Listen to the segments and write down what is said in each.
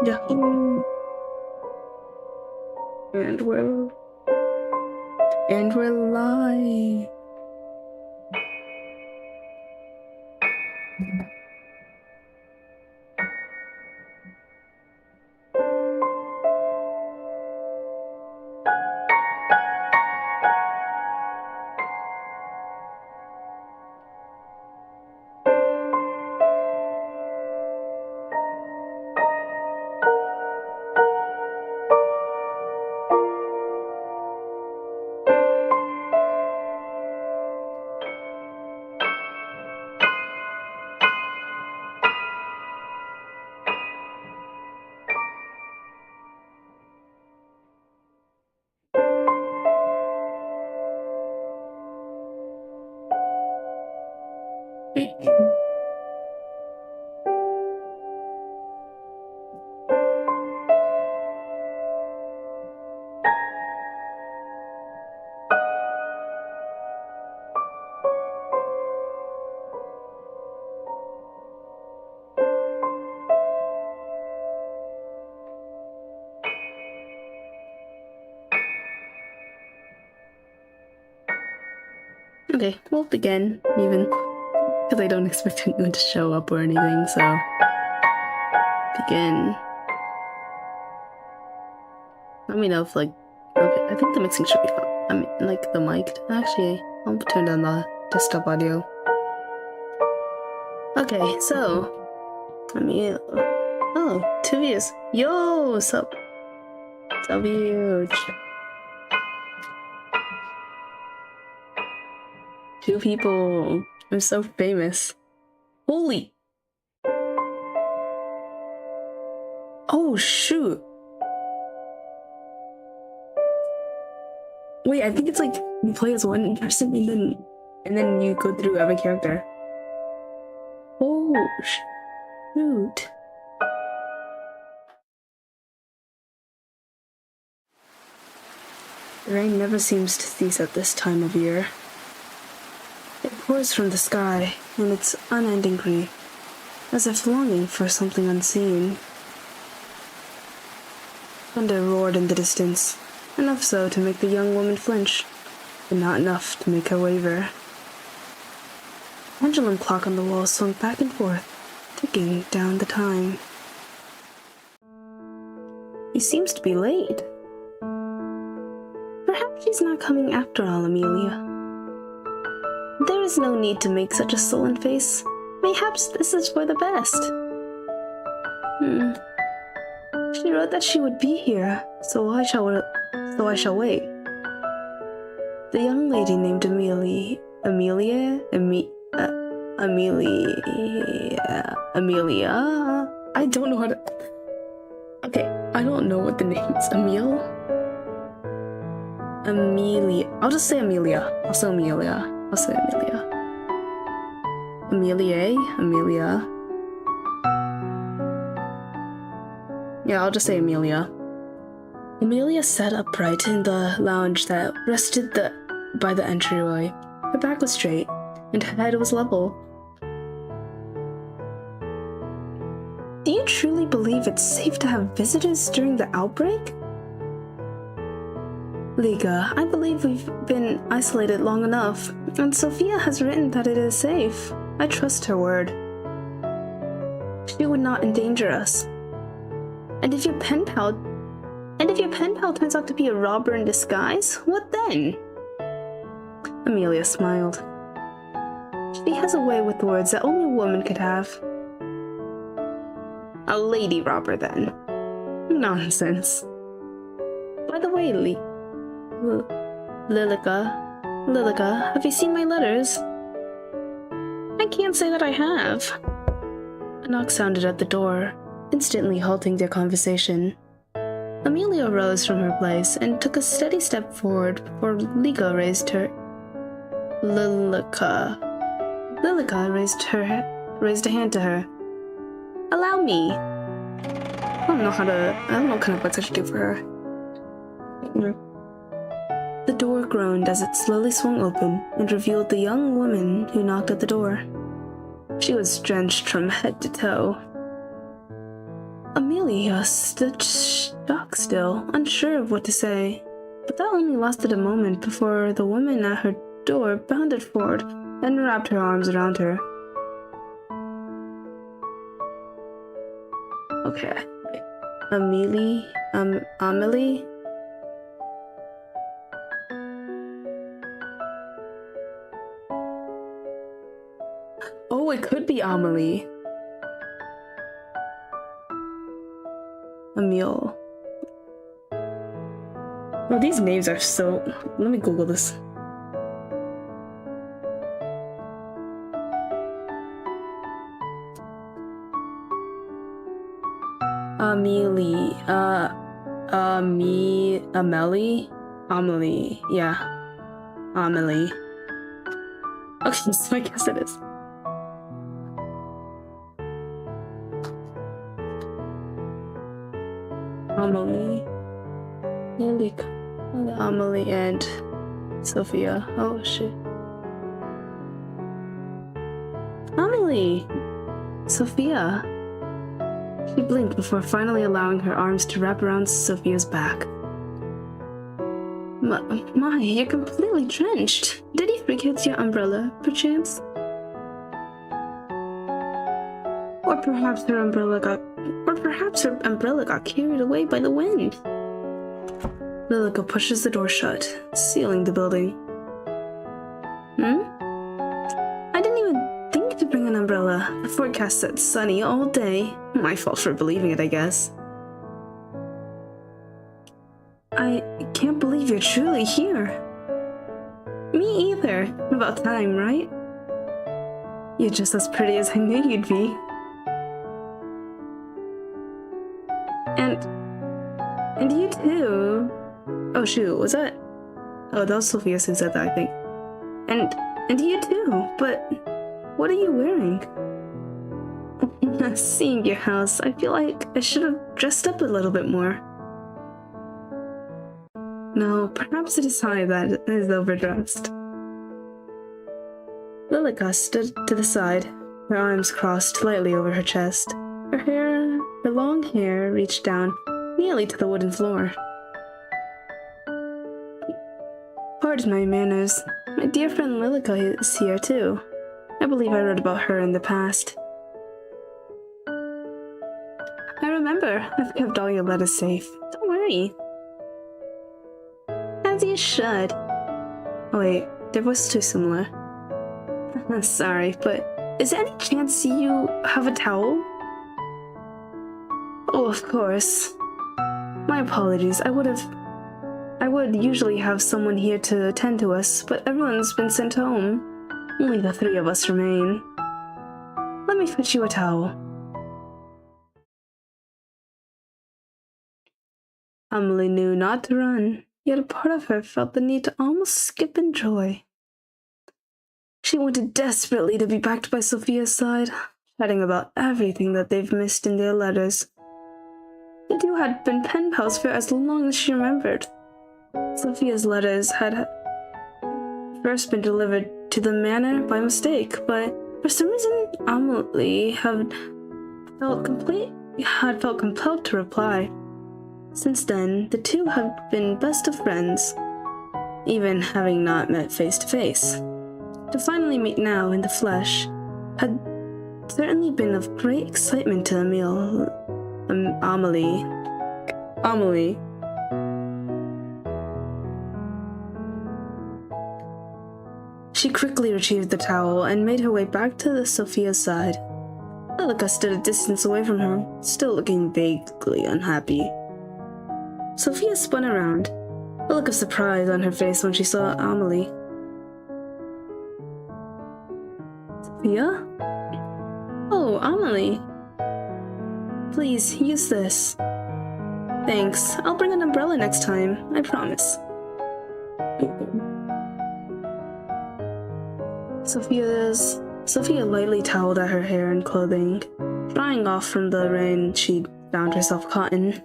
Yahoo! And we're live. Okay, we'll begin, even because I don't expect anyone to show up or anything, so begin. Let me know if, like, okay, I think the mixing should be fine. I mean, like, the mic. Actually, I'll turn down the desktop audio. Okay, so, let me, oh, 2 views. Yo, what's up? What's up, huge? 2 people. I'm so famous. Holy. Oh, shoot. Wait, I think it's like you play as one person and then you go through every character. Oh, shoot. The rain never seems to cease at this time of year. It pours from the sky in its unending grief, as if longing for something unseen. Thunder roared in the distance, enough so to make the young woman flinch, but not enough to make her waver. The pendulum clock on the wall swung back and forth, ticking down the time. He seems to be late. Perhaps she's not coming after all, Amelia. There is no need to make such a sullen face. Mayhaps this is for the best. She wrote that she would be here, so I shall wait. The young lady named Amelia. I don't know how to. Okay, I don't know what the name is. Amelia. I'll just say Amelia. Amelia. Yeah, I'll just say Amelia. Amelia sat upright in the lounge that rested by the entryway. Her back was straight, and her head was level. Do you truly believe it's safe to have visitors during the outbreak? Liga, I believe we've been isolated long enough, and Sophia has written that it is safe. I trust her word. She would not endanger us. And if your pen pal turns out to be a robber in disguise, what then? Amelia smiled. She has a way with words that only a woman could have. A lady robber, then. Nonsense. By the way, Lilica, have you seen my letters? I can't say that I have. A knock sounded at the door, instantly halting their conversation. Amelia rose from her place and took a steady step forward before Lilica raised a hand to her. Allow me. I don't know what kind of words I should do for her. The door groaned as it slowly swung open and revealed the young woman who knocked at the door. She was drenched from head to toe. Amelie stood shocked still, unsure of what to say. But that only lasted a moment before the woman at her door bounded forward and wrapped her arms around her. Okay. Amelie? Amelie? Oh, it could be Amelie. Emile. Well, these names are so... Let me Google this. Amelie. Amelie. Yeah. Amelie. Okay, so I guess it is. Amelie. Amelie and Sophia. Oh shit. Amelie! Sophia. She blinked before finally allowing her arms to wrap around Sophia's back. My, you're completely drenched. Did you forget your umbrella, perchance? Or perhaps her umbrella got carried away by the wind. Lilica pushes the door shut, sealing the building. I didn't even think to bring an umbrella. The forecast said sunny all day. My fault for believing it, I guess. I can't believe you're truly here. Me either. About time, right? You're just as pretty as I knew you'd be. And you too. Oh shoot, was that? Oh, that was Sophia who said that, I think. And you too, but what are you wearing? Seeing your house, I feel like I should have dressed up a little bit more. No, perhaps it is I that is overdressed. Lilica stood to the side, her arms crossed lightly over her chest. Her long hair reached down nearly to the wooden floor. Pardon my manners. My dear friend Lilica is here too. I believe I read about her in the past. I remember. I've kept all your letters safe. Don't worry. As you should. Oh wait, their voices too similar. Sorry, but is there any chance you have a towel? Oh, of course. My apologies. I would usually have someone here to attend to us, but everyone's been sent home. Only the three of us remain. Let me fetch you a towel. Amelie knew not to run, yet a part of her felt the need to almost skip in joy. She wanted desperately to be back by Sophia's side, chatting about everything that they've missed in their letters. The two had been pen pals for as long as she remembered. Sophia's letters had first been delivered to the manor by mistake, but for some reason Amelie had felt compelled to reply. Since then, the two have been best of friends, even having not met face to face. To finally meet now in the flesh had certainly been of great excitement to Amelie. She quickly retrieved the towel and made her way back to Sophia's side. Lilica stood a distance away from her, still looking vaguely unhappy. Sophia spun around, a look of surprise on her face when she saw Amelie. Sophia? Oh, Amelie. Please, use this. Thanks. I'll bring an umbrella next time, I promise. Sophia lightly toweled at her hair and clothing. Drying off from the rain, she found herself caught in.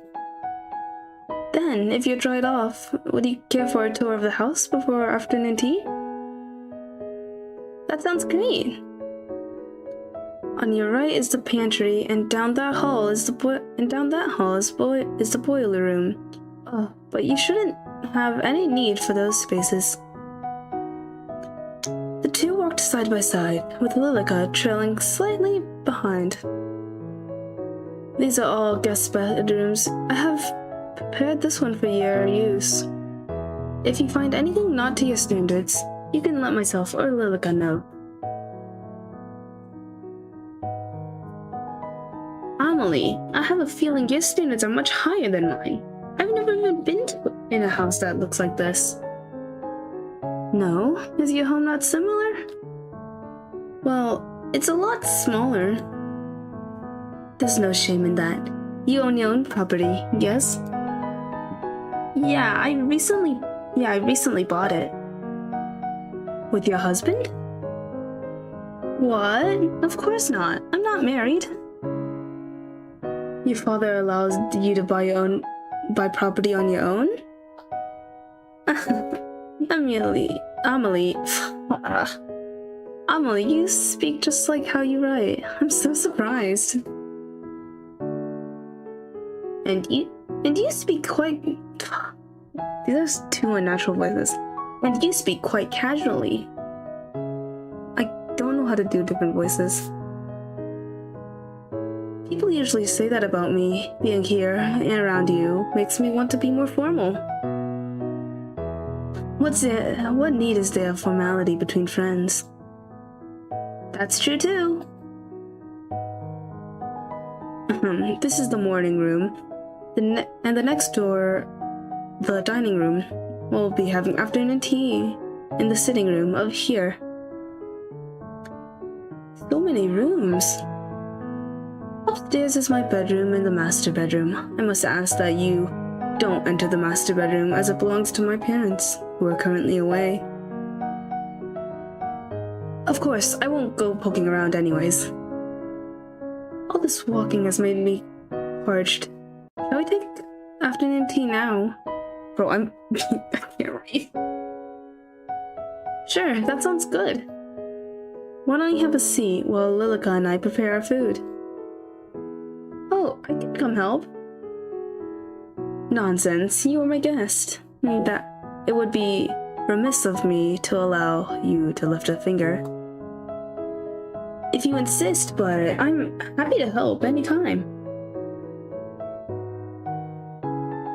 Then, if you're dried off, would you care for a tour of the house before afternoon tea? That sounds great. On your right is the pantry, and down that hall is the boiler room. Oh, but you shouldn't have any need for those spaces. The two walked side by side, with Lilica trailing slightly behind. These are all guest bedrooms. I have prepared this one for your use. If you find anything not to your standards, you can let myself or Lilica know. Amelie, I have a feeling your standards are much higher than mine. I've never even been in a house that looks like this. No? Is your home not similar? Well, it's a lot smaller. There's no shame in that. You own your own property, yes? Yeah, I recently bought it. With your husband? What? Of course not. I'm not married. Your father allows you to buy property on your own? Amelie, you speak just like how you write. I'm so surprised. And you speak quite... These are two unnatural voices. And you speak quite casually. I don't know how to do different voices. People usually say that about me. Being here and around you makes me want to be more formal. What need is there of formality between friends? That's true too. This is the morning room. And the next door, the dining room. We'll be having afternoon tea in the sitting room of here. So many rooms. Upstairs is my bedroom and the master bedroom. I must ask that you don't enter the master bedroom as it belongs to my parents, who are currently away. Of course, I won't go poking around anyways. All this walking has made me parched. Shall we take afternoon tea now? Bro, I can't read. Sure, that sounds good. Why don't you have a seat while Lilica and I prepare our food? Oh, I can come help. Nonsense, you are my guest. It would be remiss of me to allow you to lift a finger. If you insist, but I'm happy to help anytime.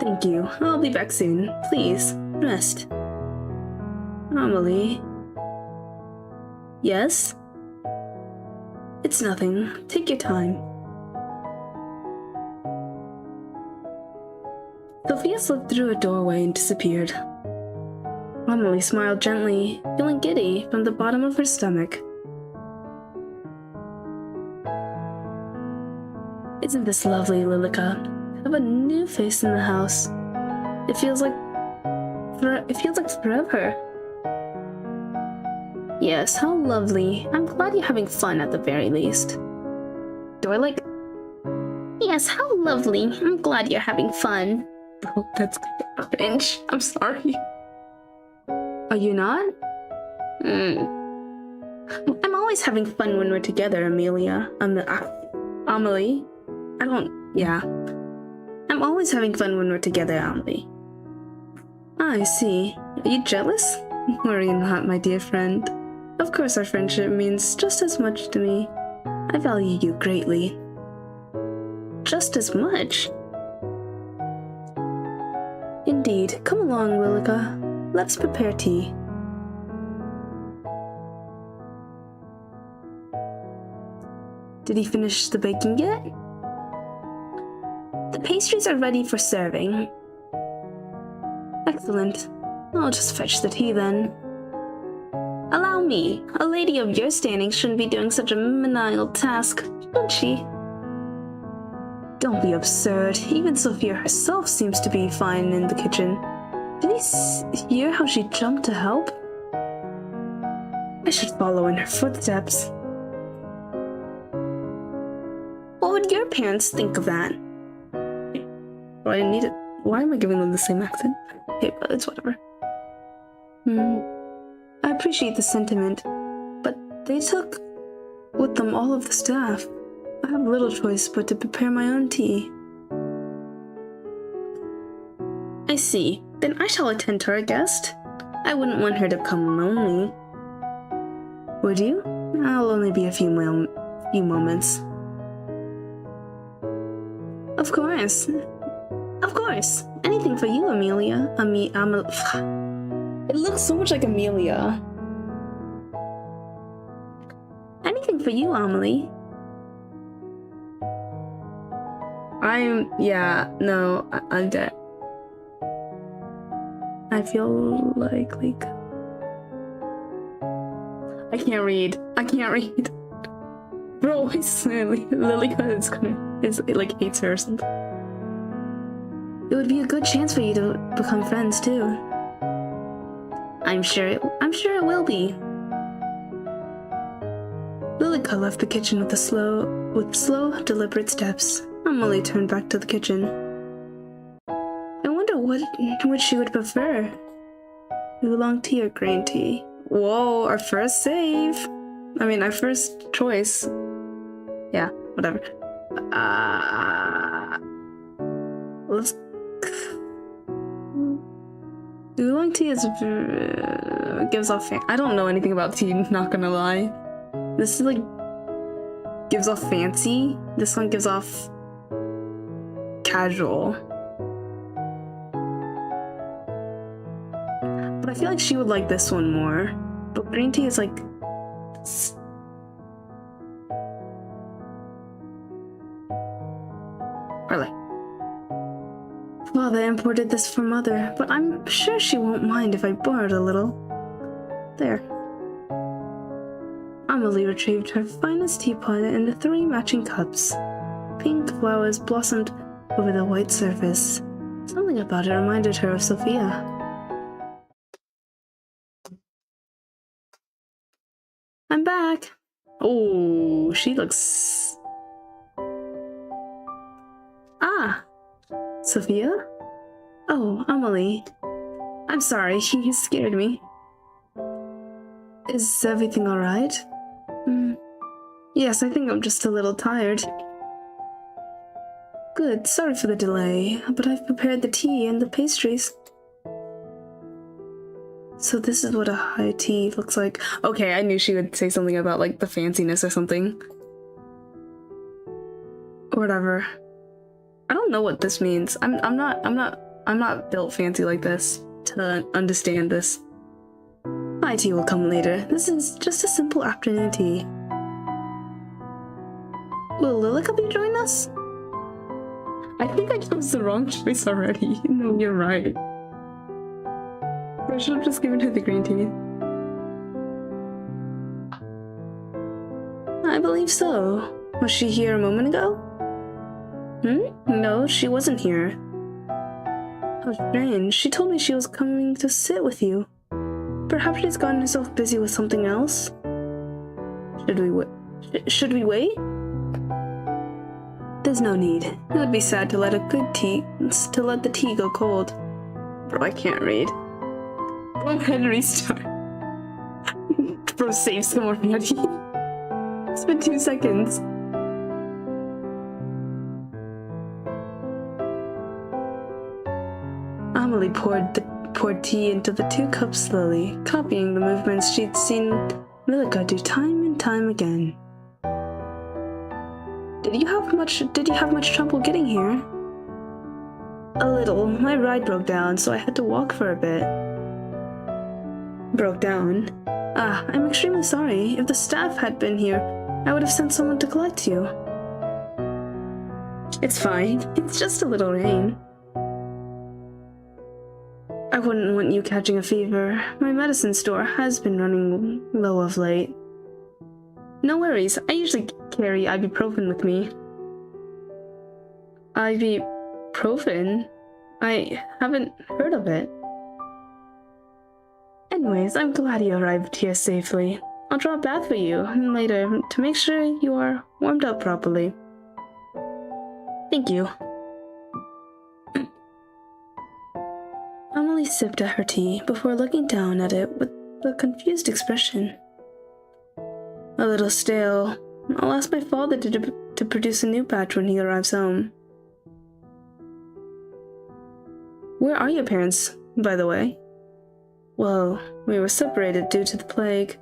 Thank you. I'll be back soon. Please, rest. Amelie. Yes? It's nothing. Take your time. Sophia slipped through a doorway and disappeared. Amelie smiled gently, feeling giddy from the bottom of her stomach. Isn't this lovely, Lilica? I have a new face in the house. It feels like forever. Yes, how lovely. I'm glad you're having fun at the very least. Yes, how lovely. I'm glad you're having fun. Bro, that's cringe. I'm sorry. Are you not? I'm always having fun when we're together, Amelie. I'm always having fun when we're together, Amelie. I see. Are you jealous? Worry not, my dear friend. Of course our friendship means just as much to me. I value you greatly. Just as much? Indeed. Come along, Lilica. Let's prepare tea. Did he finish the baking yet? The pastries are ready for serving. Excellent. I'll just fetch the tea then. Allow me. A lady of your standing shouldn't be doing such a menial task, should she? Don't be absurd. Even Sophia herself seems to be fine in the kitchen. Did you hear how she jumped to help? I should follow in her footsteps. What would your parents think of that? Well, I didn't need it. Why am I giving them the same accent? Okay, but it's whatever. I appreciate the sentiment, but they took with them all of the staff. I have little choice but to prepare my own tea. I see. Then I shall attend to our guest. I wouldn't want her to become lonely. Would you? I'll only be a few moments. Of course. Of course. Anything for you, Amelia. It looks so much like Amelia. Anything for you, Amelie. I'm dead. I feel like I can't read. Bro, Lily is like hates her or something. It would be a good chance for you to become friends too. I'm sure it will be. Lilica left the kitchen with slow, deliberate steps. Amelie turned back to the kitchen. I wonder what she would prefer. Oolong tea or green tea? Whoa, our first save. I mean, our first choice. Yeah, whatever. Let's. Oolong tea gives off. I don't know anything about tea. Not gonna lie. This is gives off fancy. This one gives off casual. But I feel like she would like this one more. But green tea is Father imported this for Mother, but I'm sure she won't mind if I borrowed a little. There. Amelie retrieved her finest teapot and the 3 matching cups. Pink flowers blossomed over the white surface. Something about it reminded her of Sophia. I'm back! Oh, she looks... Ah! Sophia? Oh, Amelie. I'm sorry, you scared me. Is everything alright? Yes, I think I'm just a little tired. Good, sorry for the delay, but I've prepared the tea and the pastries. So this is what a high tea looks like. Okay, I knew she would say something about the fanciness or something. Or whatever. I don't know what this means. I'm not built fancy like this to understand this. My tea will come later. This is just a simple afternoon tea. Will Lilica be joining us? I think I chose the wrong choice already. No, you're right. I should have just given her the green tea. I believe so. Was she here a moment ago? No, she wasn't here. How strange. She told me she was coming to sit with you. Perhaps she's gotten herself busy with something else. Should we wait? There's no need. It would be sad to let the tea go cold. Bro, I can't read. Go ahead and restart. Bro, save some already. It's been 2 seconds. Amelie poured tea into the 2 cups slowly, copying the movements she'd seen Lilica do time and time again. Did you have much trouble getting here? A little. My ride broke down, so I had to walk for a bit. Broke down? Ah, I'm extremely sorry. If the staff had been here, I would have sent someone to collect you. It's fine. It's just a little rain. I wouldn't want you catching a fever. My medicine store has been running low of late. No worries. I usually carry ibuprofen with me. Ibuprofen? I haven't heard of it. Anyways, I'm glad you arrived here safely. I'll draw a bath for you later to make sure you are warmed up properly. Thank you. Amelie sipped at her tea before looking down at it with a confused expression. A little stale. I'll ask my father to produce a new batch when he arrives home. Where are your parents, by the way? Well, we were separated due to the plague.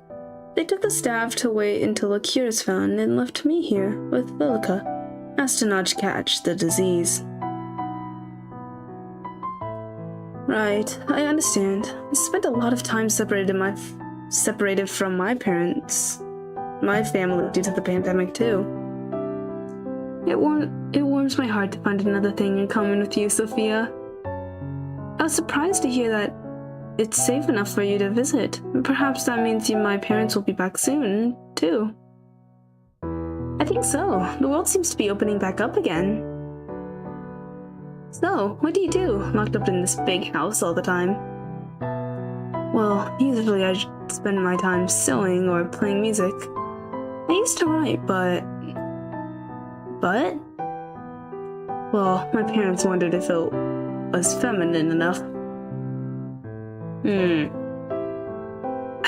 They took the staff to wait until a cure is found and left me here with Lowkey, as to not catch the disease. Right, I understand. I spent a lot of time separated from my parents, my family, due to the pandemic too. It warms my heart to find another thing in common with you, Sophia. I was surprised to hear that it's safe enough for you to visit. Perhaps that means my parents will be back soon, too. I think so. The world seems to be opening back up again. So, what do you do, locked up in this big house all the time? Well, usually I spend my time sewing or playing music. I used to write, but... Well, my parents wondered if it was feminine enough. I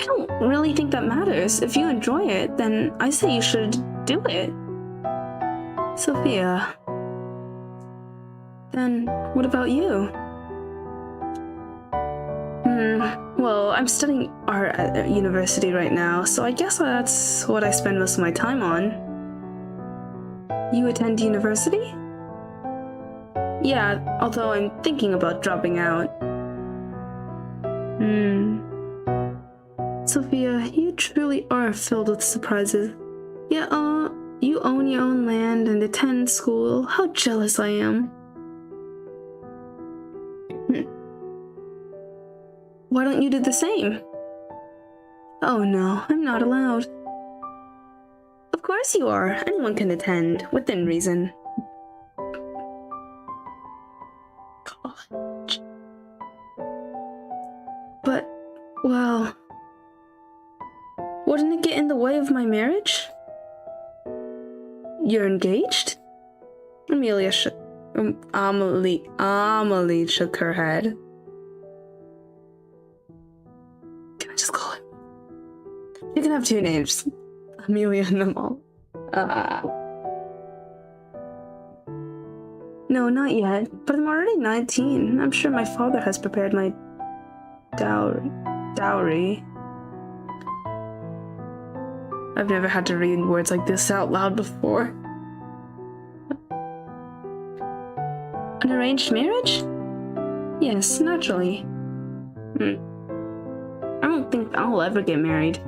don't really think that matters. If you enjoy it, then I say you should do it. Sophia. Then, what about you? Well, I'm studying art at university right now, so I guess that's what I spend most of my time on. You attend university? Yeah, although I'm thinking about dropping out. Sophia, you truly are filled with surprises. Yeah, you own your own land and attend school. How jealous I am. Why don't you do the same? Oh no, I'm not allowed. Of course you are. Anyone can attend, within reason. College. But, well... Wouldn't it get in the way of my marriage? You're engaged? Amelie shook her head. Can I just call him? You can have two names. Amelia and Amal. No, not yet. But I'm already 19. I'm sure my father has prepared my dowry. I've never had to read words like this out loud before. An arranged marriage? Yes, naturally. I don't think I'll ever get married.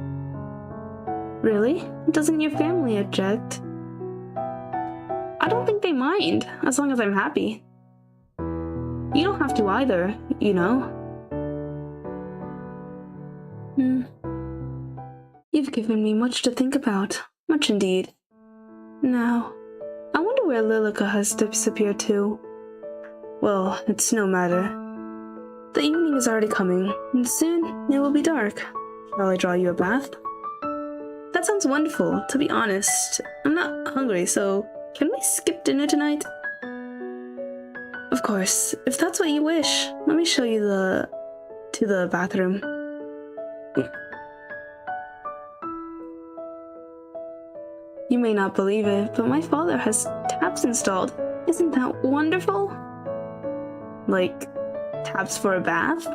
Really? Doesn't your family object? I don't think they mind, as long as I'm happy. You don't have to either, you know. You've given me much to think about. Much indeed. Now, I wonder where Lowkey has disappeared to. Well, it's no matter. The evening is already coming, and soon it will be dark. Shall I draw you a bath? That sounds wonderful. To be honest, I'm not hungry, so can we skip dinner tonight? Of course, if that's what you wish. Let me show you to the bathroom. You may not believe it, but my father has taps installed. Isn't that wonderful? Like, taps for a bath?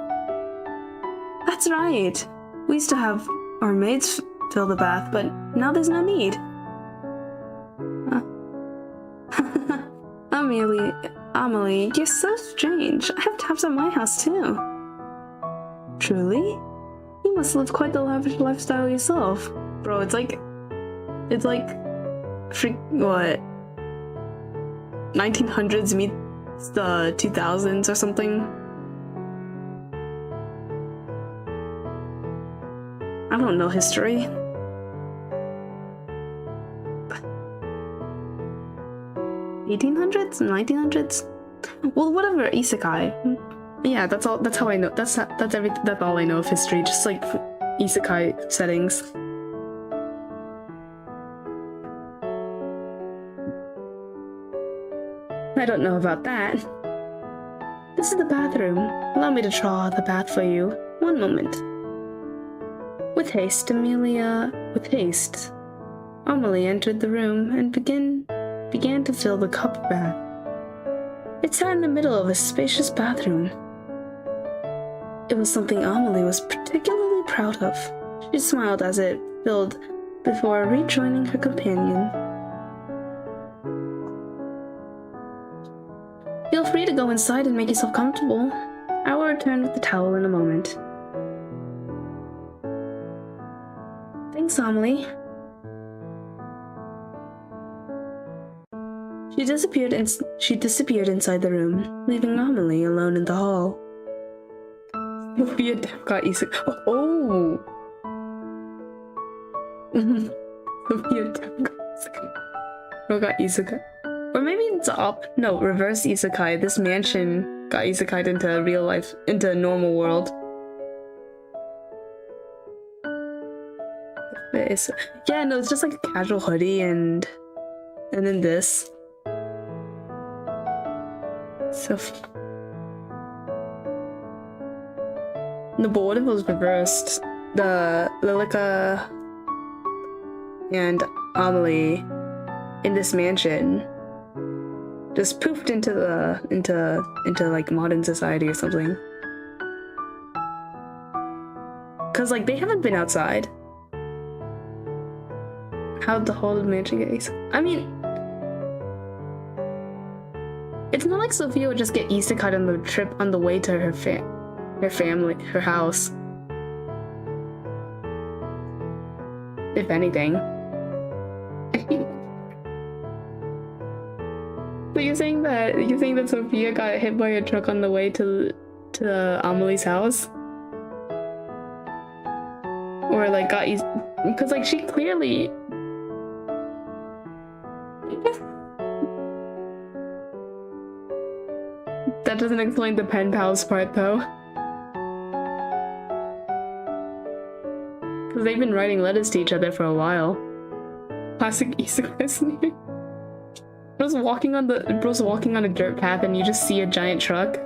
That's right. We used to have our maids fill the bath, but now there's no need. Amelie, you're so strange. I have taps at my house too. Truly? You must live quite the lavish lifestyle yourself. Bro, it's like what? 1900s meets the 2000s or something? I don't know history. $1800s? 1900s? Well, whatever, isekai. Yeah, that's all I know. That's all I know of history, just like isekai settings. I don't know about that. This is the bathroom. Allow me to draw the bath for you. One moment. With haste, Amelia. With haste. Amelie entered the room and began to fill the cup bath. It sat in the middle of a spacious bathroom. It was something Amelie was particularly proud of. She smiled as it filled before rejoining her companion. Feel free to go inside and make yourself comfortable. I will return with the towel in a moment. Thanks, Amelie. She disappeared inside the room, leaving Amelie alone in the hall. Sophia got isekai. Oh! Sophia got isekai. Or maybe it's reverse isekai. This mansion got isekai'd into real life, into a normal world. Yeah, no, it's just like a casual hoodie and then this. So, no, but what if it was reversed? The Lilica and Amelie in this mansion just poofed into like modern society or something. Cause like they haven't been outside. How'd the whole mansion get isekai? I mean, it's not like Sophia would just get isekai on the trip on the way to her family, her house. If anything. So you're saying that Sophia got hit by a truck on the way to Amelie's house? Or like got because like she clearly that doesn't explain the pen pals part though. Because they've been writing letters to each other for a while. Classic isekai sneak. Bro's walking on a dirt path and you just see a giant truck.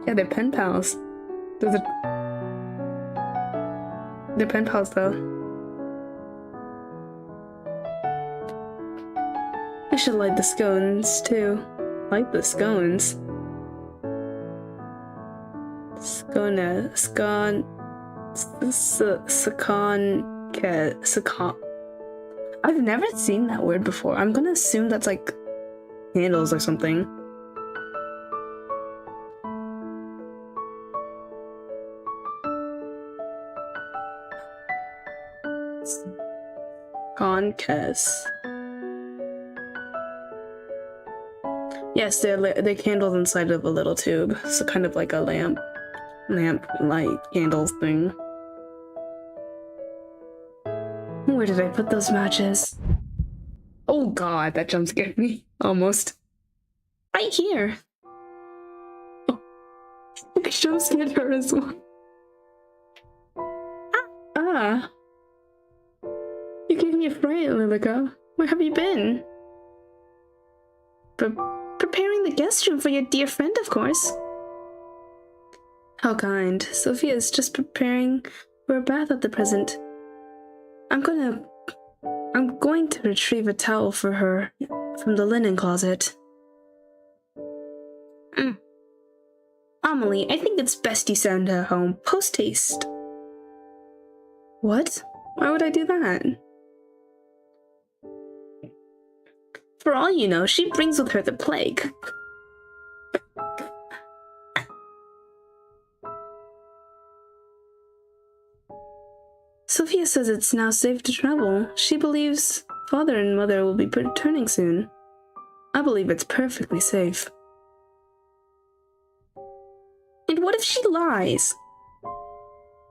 Yeah, they're pen pals. They're pen pals though. I should light the scones too. Light the scones. I've never seen that word before. I'm gonna assume that's like candles or something. Conquest. Yes, they're candles inside of a little tube, so kind of like a lamp light candles thing. Where did I put those matches? Oh god, that jump scared me. Almost. Right here. Oh, I jump scared her as well. Ah. You gave me a fright, Lilica. Where have you been? Preparing the guest room for your dear friend, of course. How kind. Sophia is just preparing for a bath at the present. I'm going to retrieve a towel for her from the linen closet. Amelie, I think it's best you send her home post-haste. What? Why would I do that? For all you know, she brings with her the plague. Sophia says it's now safe to travel. She believes father and mother will be returning soon. I believe it's perfectly safe. And what if she lies?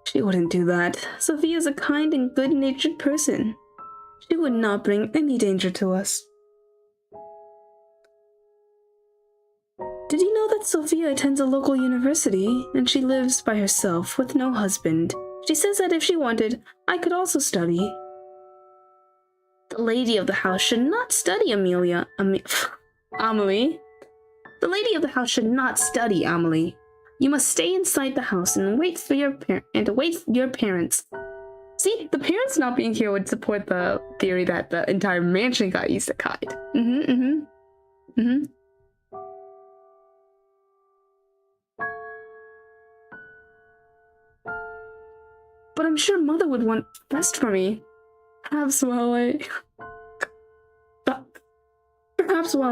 She wouldn't do that. Sophia's a kind and good-natured person. She would not bring any danger to us. Did you know that Sophia attends a local university, and she lives by herself with no husband? She says that if she wanted, I could also study. The lady of the house should not study, Amelie. The lady of the house should not study, Amelie. You must stay inside the house and wait for your parents. See, the parents not being here would support the theory that the entire mansion got isekai'd. But I'm sure Mother would want best for me. Perhaps while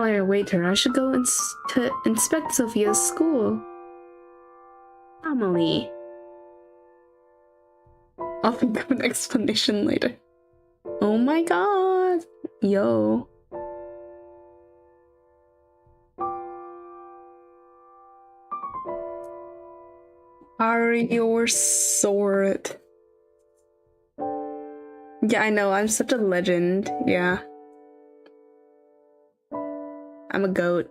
I await her, I should go to inspect Sophia's school. Amelie. I'll think of an explanation later. Oh my god. Yo. Arior sword. Yeah, I know, I'm such a legend. Yeah. I'm a goat.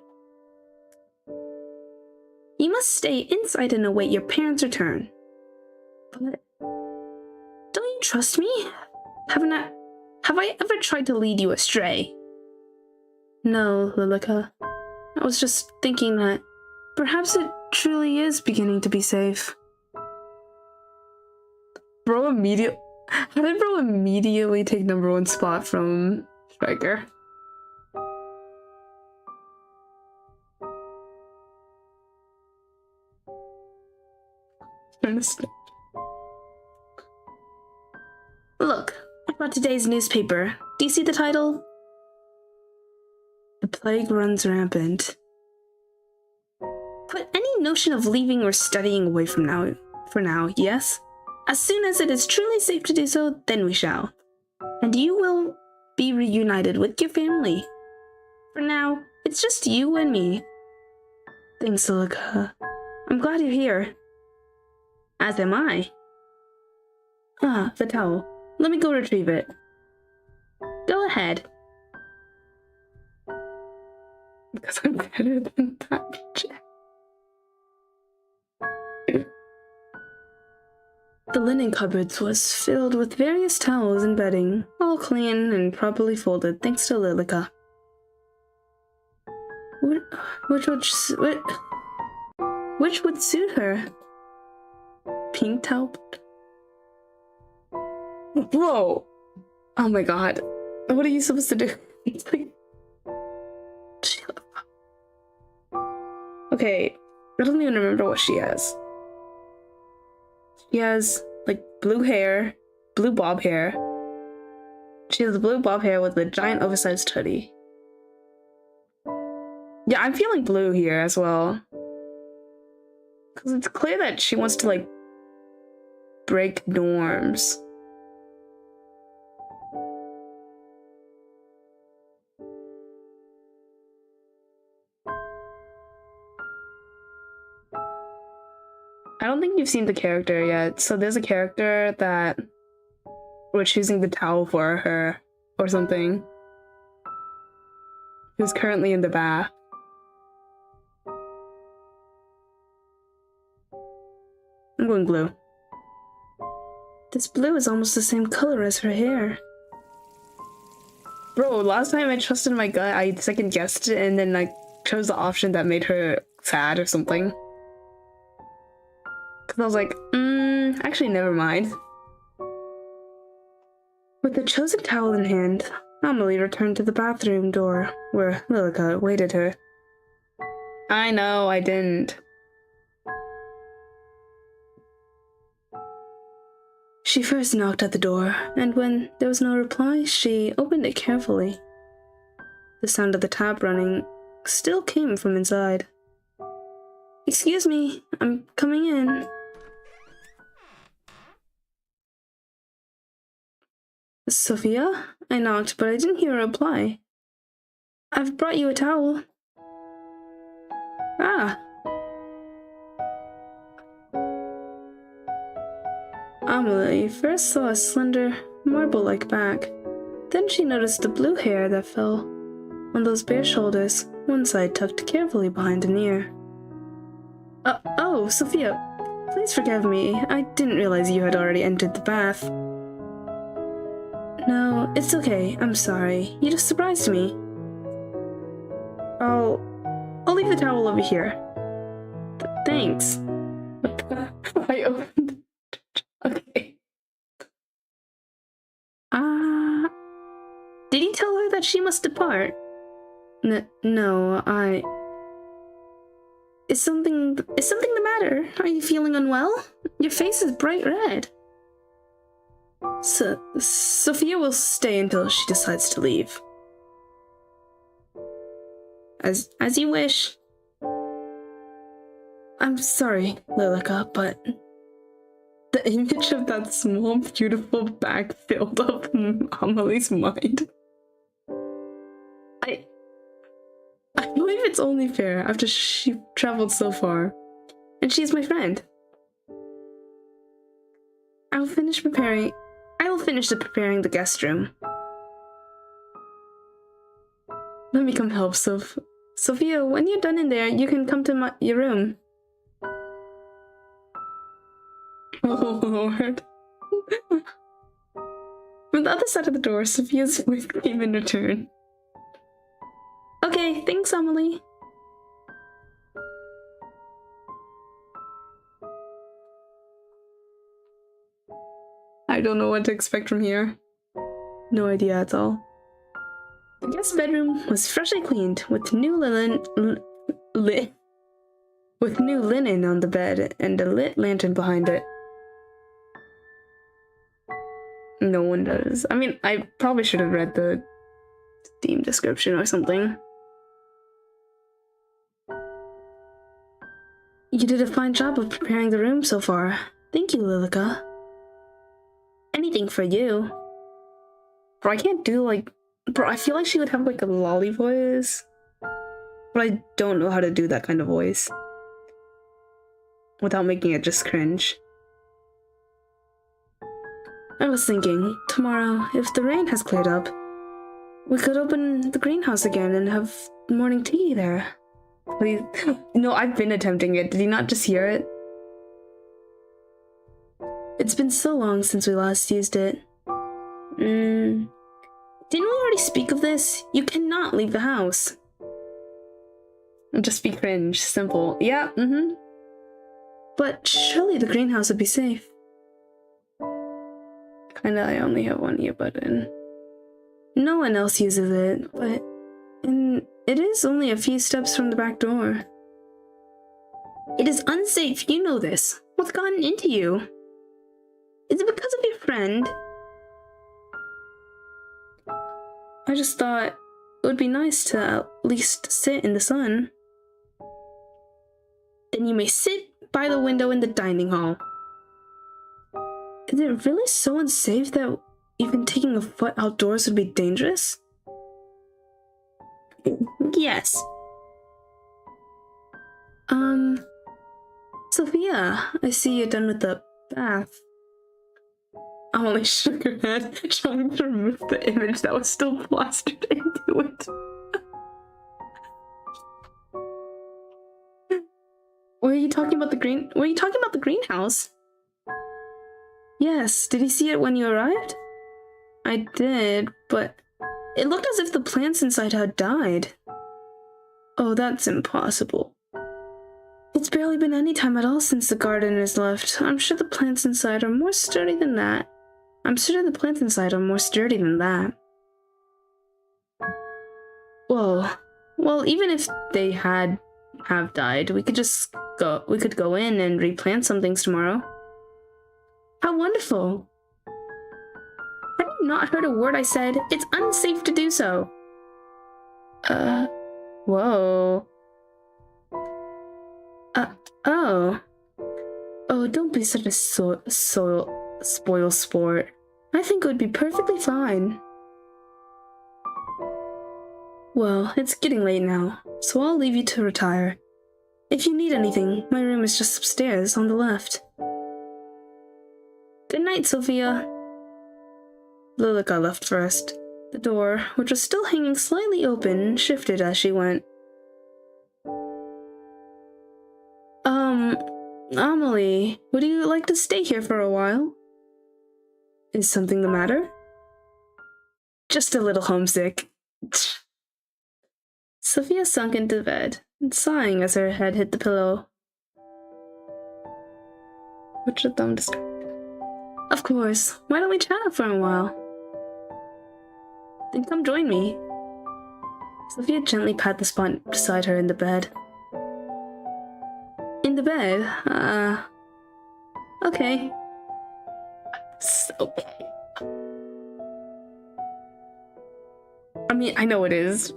You must stay inside and await your parents' return. But don't you trust me? Have I ever tried to lead you astray? No, Lilica. I was just thinking that perhaps it truly is beginning to be safe. How did bro immediately take #1 spot from Striker? Look, I brought today's newspaper. Do you see the title? The plague runs rampant. Put any notion of leaving or studying away for now, yes? As soon as it is truly safe to do so, then we shall. And you will be reunited with your family. For now, it's just you and me. Thanks, Lilica. I'm glad you're here. As am I. Ah, the towel. Let me go retrieve it. Go ahead. Because I'm better than that bitch. The linen cupboards was filled with various towels and bedding, all clean and properly folded thanks to Lilica. Which would suit her? Pink towel? Whoa! Oh my god. What are you supposed to do? It's like... Okay, I don't even remember what she has. She has, like, blue hair, blue bob hair. She has blue bob hair with a giant oversized hoodie. Yeah, I'm feeling blue here as well. Because it's clear that she wants to, like, break norms. I don't think you've seen the character yet. So there's a character that we're choosing the towel for her or something. Who's currently in the bath. I'm going blue. This blue is almost the same color as her hair. Bro, last time I trusted my gut, I second guessed it and then I chose the option that made her sad or something. Cause I was like, actually never mind. With the chosen towel in hand, Amelie returned to the bathroom door, where Lilica awaited her. I know, I didn't. She first knocked at the door, and when there was no reply, she opened it carefully. The sound of the tap running still came from inside. Excuse me, I'm coming in. Sophia? I knocked, but I didn't hear a reply. I've brought you a towel. Ah. Amelie first saw a slender, marble-like back. Then she noticed the blue hair that fell on those bare shoulders, one side tucked carefully behind an ear. Oh, Sophia, please forgive me. I didn't realize you had already entered the bath. No, it's okay. I'm sorry. You just surprised me. I'll leave the towel over here. Thanks. that she must depart. No, Is something the matter? Are you feeling unwell? Your face is bright red. Sophia will stay until she decides to leave. As you wish. I'm sorry, Lilica, but the image of that small, beautiful bag filled up Amelie's mind. I believe it's only fair after she traveled so far, and she's my friend. I will finish preparing the guest room. Let me come help, Sophia, when you're done in there, you can come to your room. Oh, Lord. From the other side of the door, Sophia's voice came in return. Okay, thanks, Amelie. I don't know what to expect from here. No idea at all. The guest bedroom was freshly cleaned with new linen on the bed and a lit lantern behind it. No one does. I mean, I probably should have read the Steam description or something. You did a fine job of preparing the room so far. Thank you, Lilica. Anything for you. Bro, I can't do like... Bro, I feel like she would have like a lolly voice. But I don't know how to do that kind of voice. Without making it just cringe. I was thinking, tomorrow, if the rain has cleared up, we could open the greenhouse again and have morning tea there. Please. No, I've been attempting it. Did you not just hear it? It's been so long since we last used it. Didn't we already speak of this? You cannot leave the house. Just be cringe. Simple. Yeah, But surely the greenhouse would be safe. Kinda, I only have one earbud in. No one else uses it, but... it is only a few steps from the back door. It is unsafe, you know this. What's gotten into you? Is it because of your friend? I just thought it would be nice to at least sit in the sun. Then you may sit by the window in the dining hall. Is it really so unsafe that even taking a foot outdoors would be dangerous? Yes. Sophia, I see you're done with the bath. Amelie shook her head, trying to remove the image that was still plastered into it. Were you talking about the greenhouse? Yes, did you see it when you arrived? I did, but it looked as if the plants inside had died. Oh, that's impossible. It's barely been any time at all since the gardeners left. I'm sure the plants inside are more sturdy than that. Well, even if they have died, we could go in and replant some things tomorrow. How wonderful! Have you not heard a word I said? It's unsafe to do so. Whoa. Oh, don't be such a spoil sport. I think it would be perfectly fine. Well, it's getting late now, so I'll leave you to retire. If you need anything, my room is just upstairs on the left. Good night, Sophia. Lilica left first. The door, which was still hanging slightly open, shifted as she went. Amelie, would you like to stay here for a while? Is something the matter? Just a little homesick. Sophia sunk into bed, sighing as her head hit the pillow. What's your thumb describe? Of course. Why don't we chat for a while? Then come join me. Sophia gently pat the spot beside her in the bed. In the bed? Okay. So... I mean, I know it is.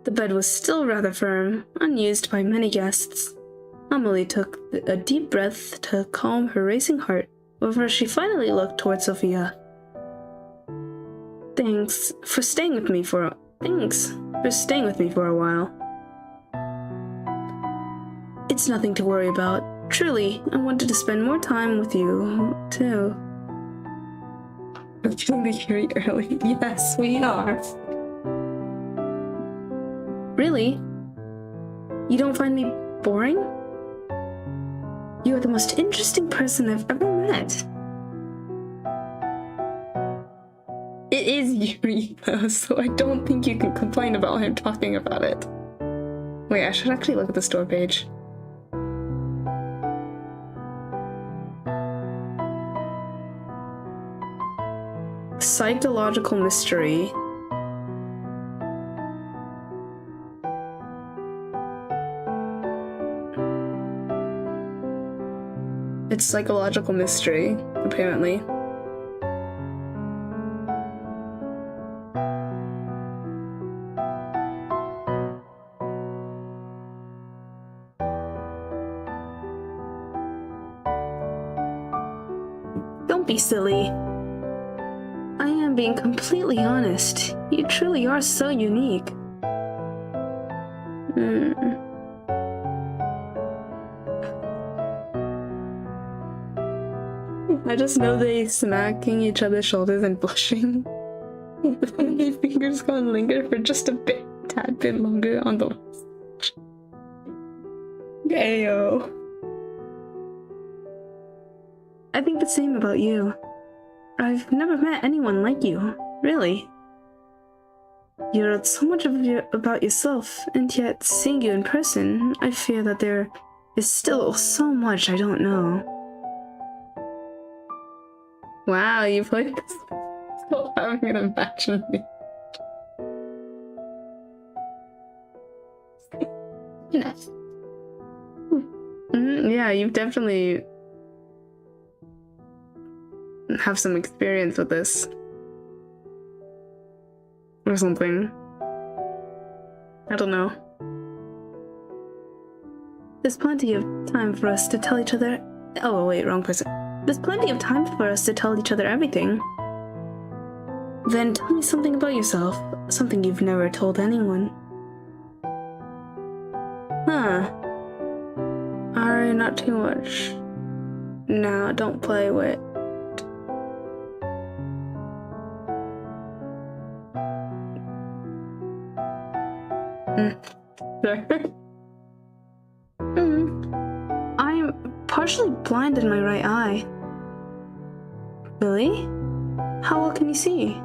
The bed was still rather firm, unused by many guests. Amelie took a deep breath to calm her racing heart before she finally looked toward Sophia. Thanks for staying with me for a while. It's nothing to worry about. Truly, I wanted to spend more time with you, too. I'm feeling very early. Yes, we are. Really? You don't find me boring? You are the most interesting person I've ever met. It is Yuri, though, so I don't think you can complain about him talking about it. Wait, I should actually look at the store page. Psychological mystery. It's psychological mystery, apparently. Don't be silly. I am being completely honest. You truly are so unique. I just know they smacking each other's shoulders and blushing. My fingers gonna linger for just a tad bit longer on the list. Ayo. I think the same about you. I've never met anyone like you, really. You wrote so much about yourself, and yet seeing you in person, I fear that there is still so much I don't know. Wow, you played this still having an imaginary. Yes. Yeah, you've definitely have some experience with this. Or something. I don't know. There's plenty of time for us to tell each other. Oh, wait, wrong person. There's plenty of time for us to tell each other everything. Then tell me something about yourself. Something you've never told anyone. Huh. Alright, not too much. No, don't play with. Sure. I'm partially blind in my right eye. Really? How well can you see?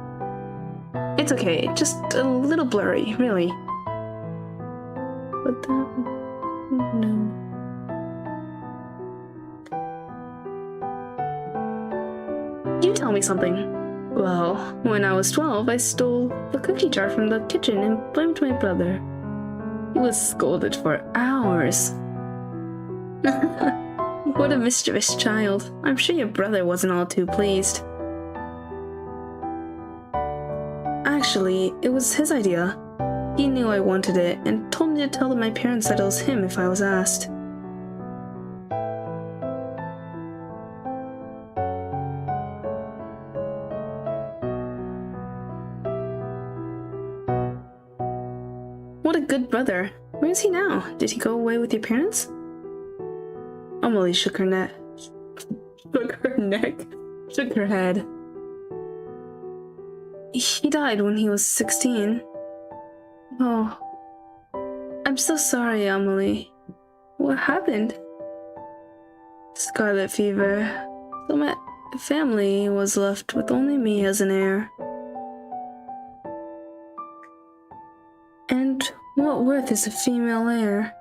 It's okay, just a little blurry, really. But that... no. You tell me something. Well, when I was 12, I stole the cookie jar from the kitchen and blamed my brother. He was scolded for hours. What a mischievous child. I'm sure your brother wasn't all too pleased. Actually, it was his idea. He knew I wanted it and told me to tell my parents that it was him if I was asked. What a good brother. Where is he now? Did he go away with your parents? Amelie shook her neck. Shook her head. He died when he was 16. Oh. I'm so sorry, Amelie. What happened? Scarlet fever. So my family was left with only me as an heir. And what worth is a female heir?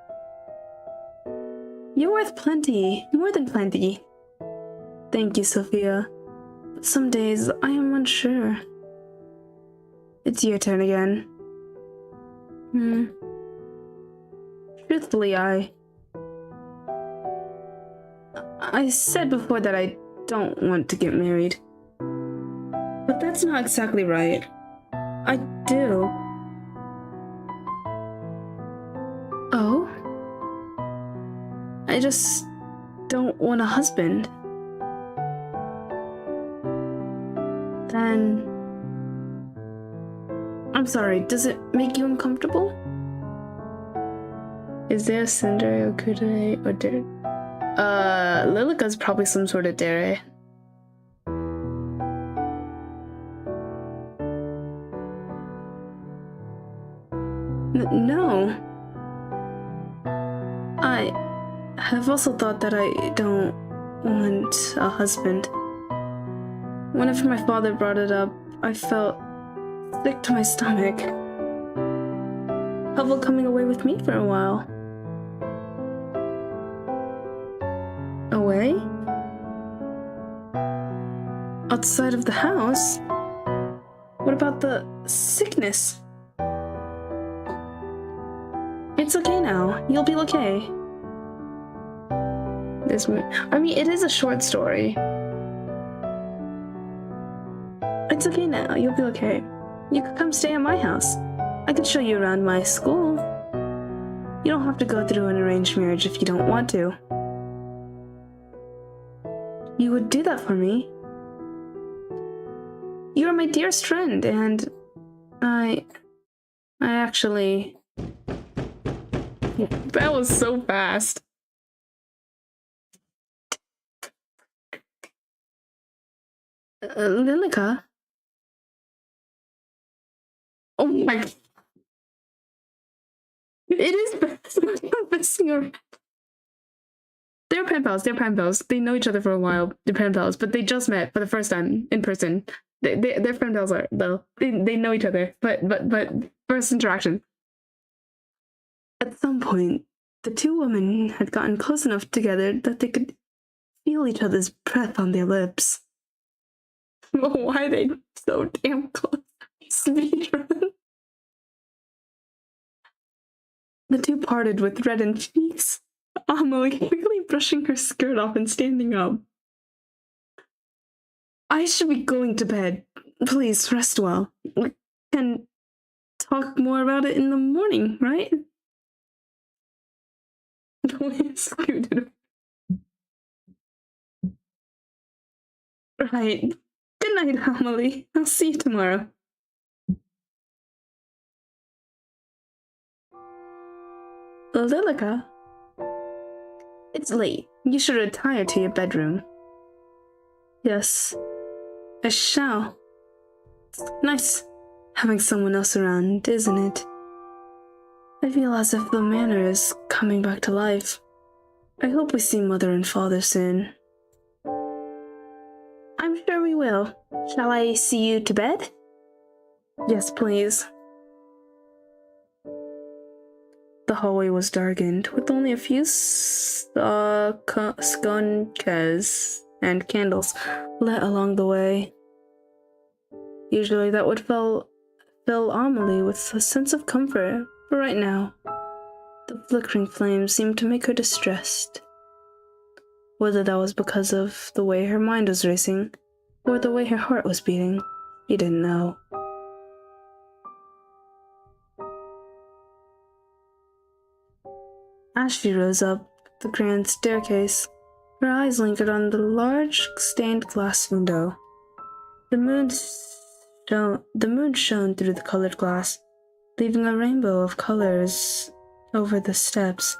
You're worth plenty, more than plenty. Thank you, Sophia. But some days I am unsure. It's your turn again. Truthfully, I said before that I don't want to get married. But that's not exactly right. I do. Oh? I just don't want a husband. Then... I'm sorry, does it make you uncomfortable? Is there a Sundere, Okudere, or Dere? Lilica's probably some sort of Dere. No. I have also thought that I don't want a husband. Whenever my father brought it up, I felt sick to my stomach. How about coming away with me for a while? Away? Outside of the house? What about the sickness? It's okay now. You'll be okay. It is a short story. It's okay now. You'll be okay. You could come stay at my house. I could show you around my school. You don't have to go through an arranged marriage if you don't want to. You would do that for me. You are my dearest friend, and I actually... That was so fast. Lilica? Oh my god. It is messing around. They're pen pals. They know each other for a while. They're pen pals, but they just met for the first time in person. Their pen pals are though. They know each other, but first interaction. At some point, the two women had gotten close enough together that they could feel each other's breath on their lips. Why are they so damn close? Speedrun. The two parted with reddened cheeks, Amelie quickly brushing her skirt off and standing up. I should be going to bed. Please, rest well. We can talk more about it in the morning, right? Right. Good night, Amelie. I'll see you tomorrow. Lilica? It's late. You should retire to your bedroom. Yes, I shall. It's nice having someone else around, isn't it? I feel as if the manor is coming back to life. I hope we see Mother and Father soon. I'm sure we will. Shall I see you to bed? Yes, please. The hallway was darkened, with only a few sconces and candles lit along the way. Usually that would fill Amelie with a sense of comfort, but right now, the flickering flames seemed to make her distressed. Whether that was because of the way her mind was racing, or the way her heart was beating, she didn't know. As she rose up the grand staircase, her eyes lingered on the large stained glass window. The moon shone through the colored glass, leaving a rainbow of colors over the steps.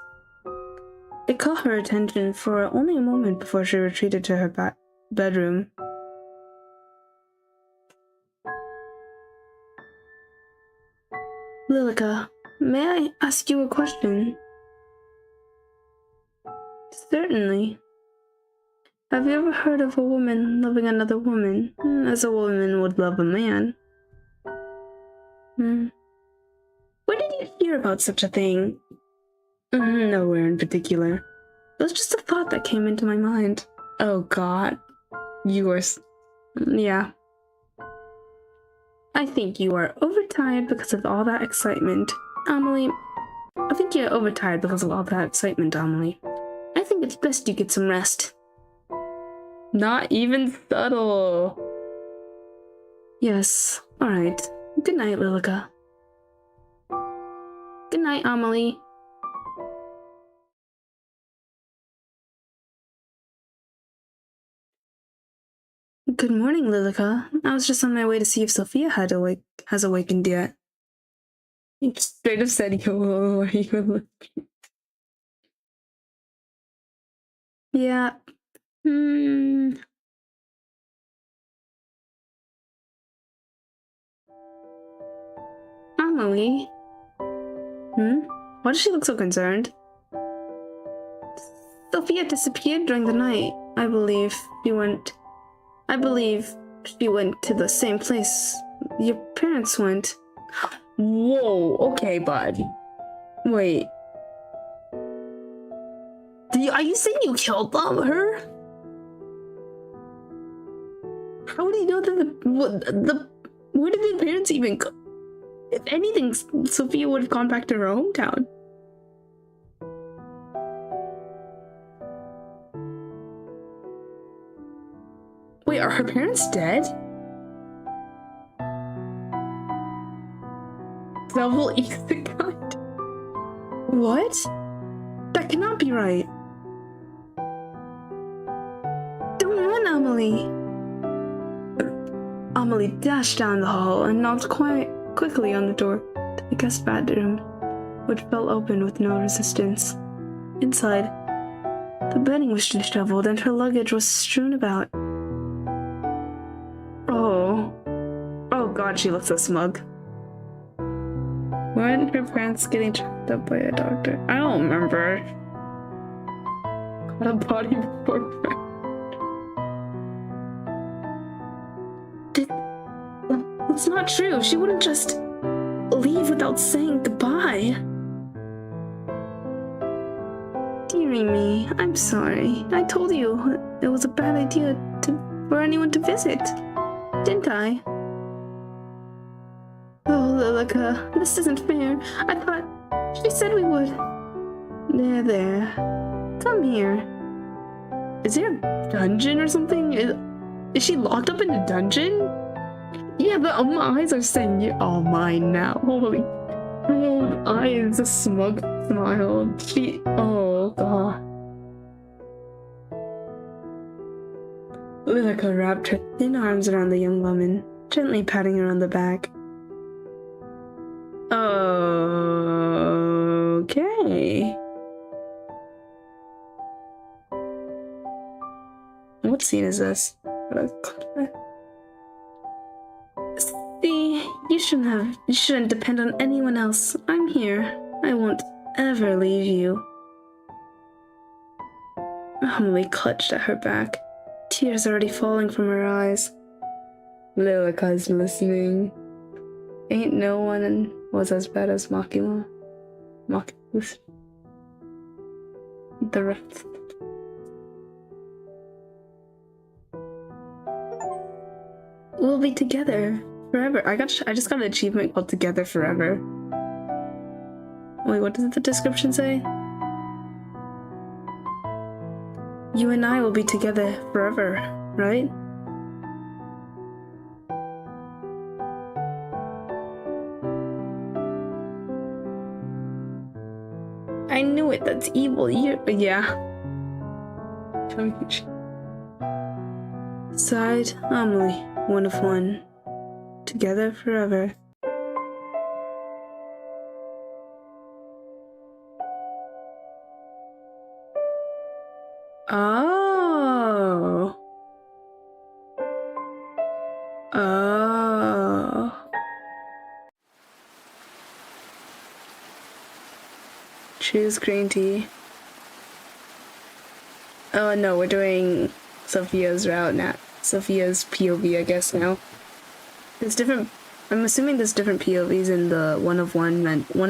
It caught her attention for only a moment before she retreated to her bedroom. Lilica, may I ask you a question? Certainly. Have you ever heard of a woman loving another woman, as a woman would love a man? Where did you hear about such a thing? Nowhere in particular. It was just a thought that came into my mind. Oh god. Yours. Yeah. I think you are overtired because of all that excitement. Amelie, I think you're overtired because of all that excitement, Amelie. I think it's best you get some rest. Not even subtle. Yes, alright. Good night, Lilica. Good night, Amelie. Good morning, Lilica. I was just on my way to see if Sophia has awakened yet. You straight up said, "Yo, are you looking?" Yeah. Amelie? Why does she look so concerned? Sophia disappeared during the night. I believe she went to the same place your parents went. Whoa, okay, bud. Wait. Are you saying you killed her? How do you know that where did the parents even go? If anything, Sophia would have gone back to her hometown. Wait, are her parents dead? Double isekai? What? That cannot be right. Don't run, Amelie. Amelie dashed down the hall and knocked quickly on the door to the guest bedroom, which fell open with no resistance. Inside, the bedding was disheveled and her luggage was strewn about. Oh god, she looks so smug. Weren't her parents getting checked up by a doctor? I don't remember. Got a body before friend. It's not true. She wouldn't just leave without saying goodbye. Dearie me, I'm sorry. I told you it was a bad idea for anyone to visit, didn't I? Oh, Lilica, this isn't fair. I thought she said we would. There. Come here. Is there a dungeon or something? Is she locked up in a dungeon? Yeah, but my eyes are saying you're all mine now. Holy eyes, a smug smile. Oh god. Lilica wrapped her thin arms around the young woman, gently patting her on the back. Okay. What scene is this? See, you shouldn't depend on anyone else. I'm here. I won't ever leave you. Amelie clutched at her back, tears already falling from her eyes. Lilica's listening. Ain't no one was as bad as Makima. The rest. We'll be together forever. I just got an achievement called Together Forever. Wait, what does the description say? You and I will be together forever, right? I knew it, that's evil. Yeah. Sighed Amelie, one of one. Together forever. Oh. Choose green tea. Oh no, we're doing Sophia's route now. Sophia's POV, I guess, now. There's different. I'm assuming there's different POVs in the one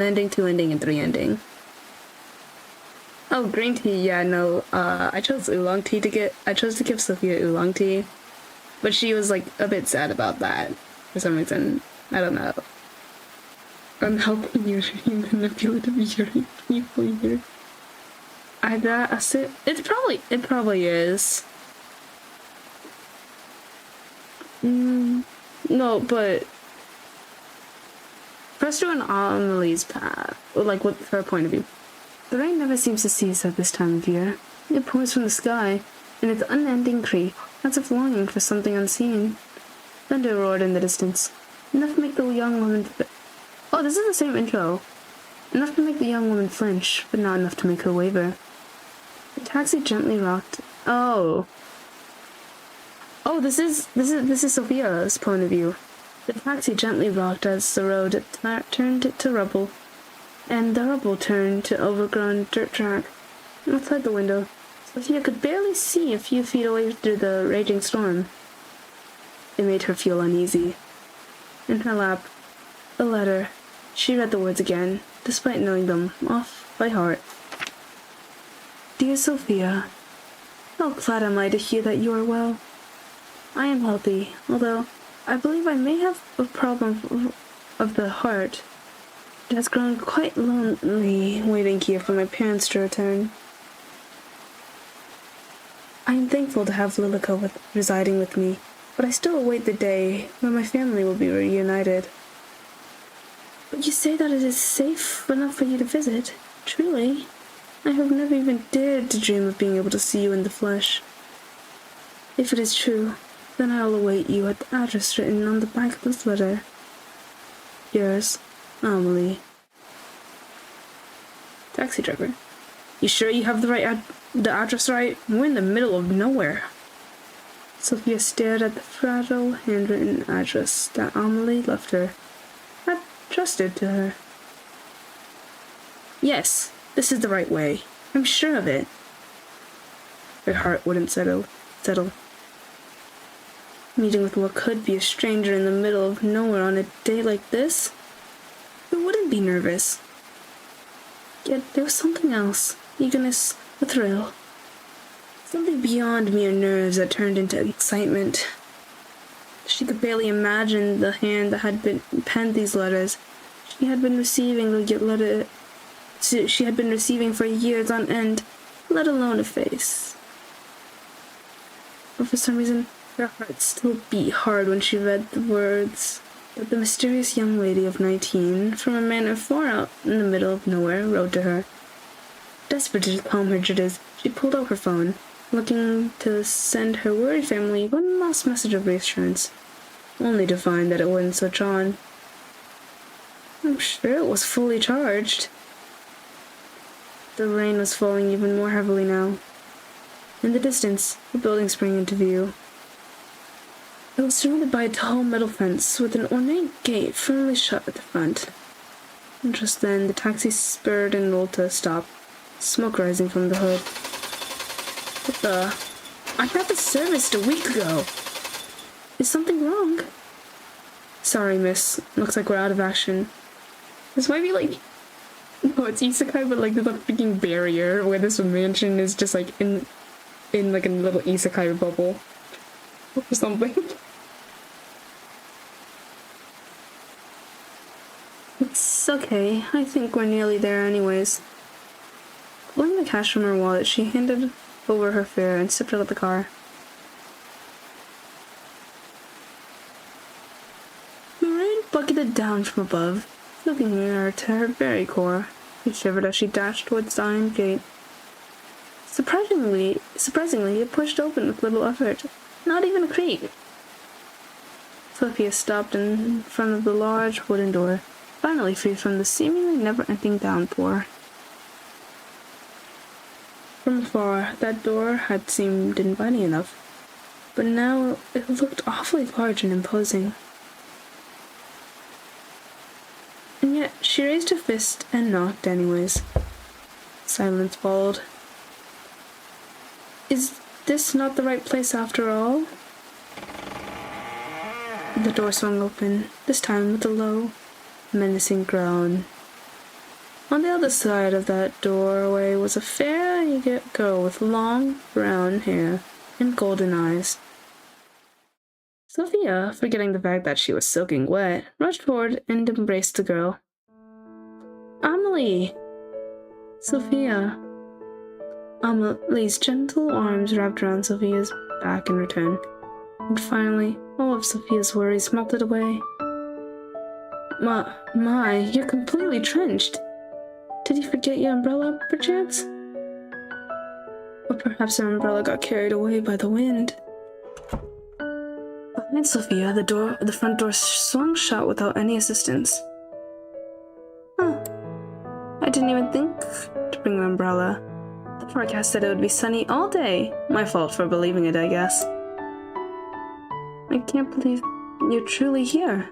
ending, 2 ending, and 3 ending. Oh, green tea, yeah, no. I chose oolong tea I chose to give Sophia oolong tea. But she was, like, a bit sad about that. for some reason. I don't know. I'm helping you in the manipulative Yuri people here. It probably is. No, but press on Amelie's path, like with her point of view. The rain never seems to cease at this time of year. It pours from the sky, in its unending creep, as if longing for something unseen. Thunder roared in the distance, enough to make the young woman oh, this is the same intro. Enough to make the young woman flinch, but not enough to make her waver. The taxi gently rocked. Oh, this is Sophia's point of view. The taxi gently rocked as the road turned to rubble, and the rubble turned to overgrown dirt track. Outside the window, Sophia could barely see a few feet away through the raging storm. It made her feel uneasy. In her lap, a letter. She read the words again, despite knowing them off by heart. Dear Sophia, how glad am I to hear that you are well. I am healthy, although I believe I may have a problem of the heart. It has grown quite lonely waiting here for my parents to return. I am thankful to have Lilica residing with me, but I still await the day when my family will be reunited. But you say that it is safe enough for you to visit. Truly, I have never even dared to dream of being able to see you in the flesh. If it is true, then I will await you at the address written on the back of this letter. Yours, Amelie. Taxi driver. You sure you have the address right? We're in the middle of nowhere. Sophia stared at the fragile handwritten address that Amelie left her. That trusted to her. Yes, this is the right way. I'm sure of it. Her heart wouldn't settle. Meeting with what could be a stranger in the middle of nowhere on a day like this? Who wouldn't be nervous? Yet there was something else. Eagerness, a thrill. Something beyond mere nerves that turned into excitement. She could barely imagine the hand that had penned these letters. She had been receiving for years on end, let alone a face. But for some reason, her heart still beat hard when she read the words that the mysterious young lady of 19, from a manor far out in the middle of nowhere, wrote to her. Desperate to calm her jitters, she pulled out her phone, looking to send her worried family one last message of reassurance, only to find that it wouldn't switch on. I'm sure it was fully charged. The rain was falling even more heavily now. In the distance, a building sprang into view. It was surrounded by a tall metal fence with an ornate gate firmly shut at the front. And just then, the taxi spurred and rolled to a stop, smoke rising from the hood. What the? I got this serviced a week ago. Is something wrong? Sorry, miss. Looks like we're out of action. This might be like... No, it's isekai, but like there's a freaking barrier where this mansion is just like in like a little isekai bubble. Or something. It's okay. I think we're nearly there anyways. Pulling the cash from her wallet, she handed over her fare and stepped out of the car. The rain bucketed down from above, soaking her to her very core. She shivered as she dashed towards the iron gate. Surprisingly, it pushed open with little effort. Not even a creak. Sophia stopped in front of the large wooden door, finally free from the seemingly never-ending downpour. From afar, that door had seemed inviting enough, but now it looked awfully large and imposing. And yet, she raised her fist and knocked anyways. Silence followed. Is this not the right place after all? The door swung open, this time with a low, menacing groan. On the other side of that doorway was a fair girl with long, brown hair and golden eyes. Sophia, forgetting the fact that she was soaking wet, rushed forward and embraced the girl. Amelie! Sophia. Amelie's gentle arms wrapped around Sophia's back in return, and finally, all of Sophia's worries melted away. My, you're completely drenched. Did you forget your umbrella, perchance? Or perhaps her umbrella got carried away by the wind. Behind Sophia, the front door swung shut without any assistance. Huh. I didn't even think to bring an umbrella. The forecast said it would be sunny all day. My fault for believing it, I guess. I can't believe you're truly here.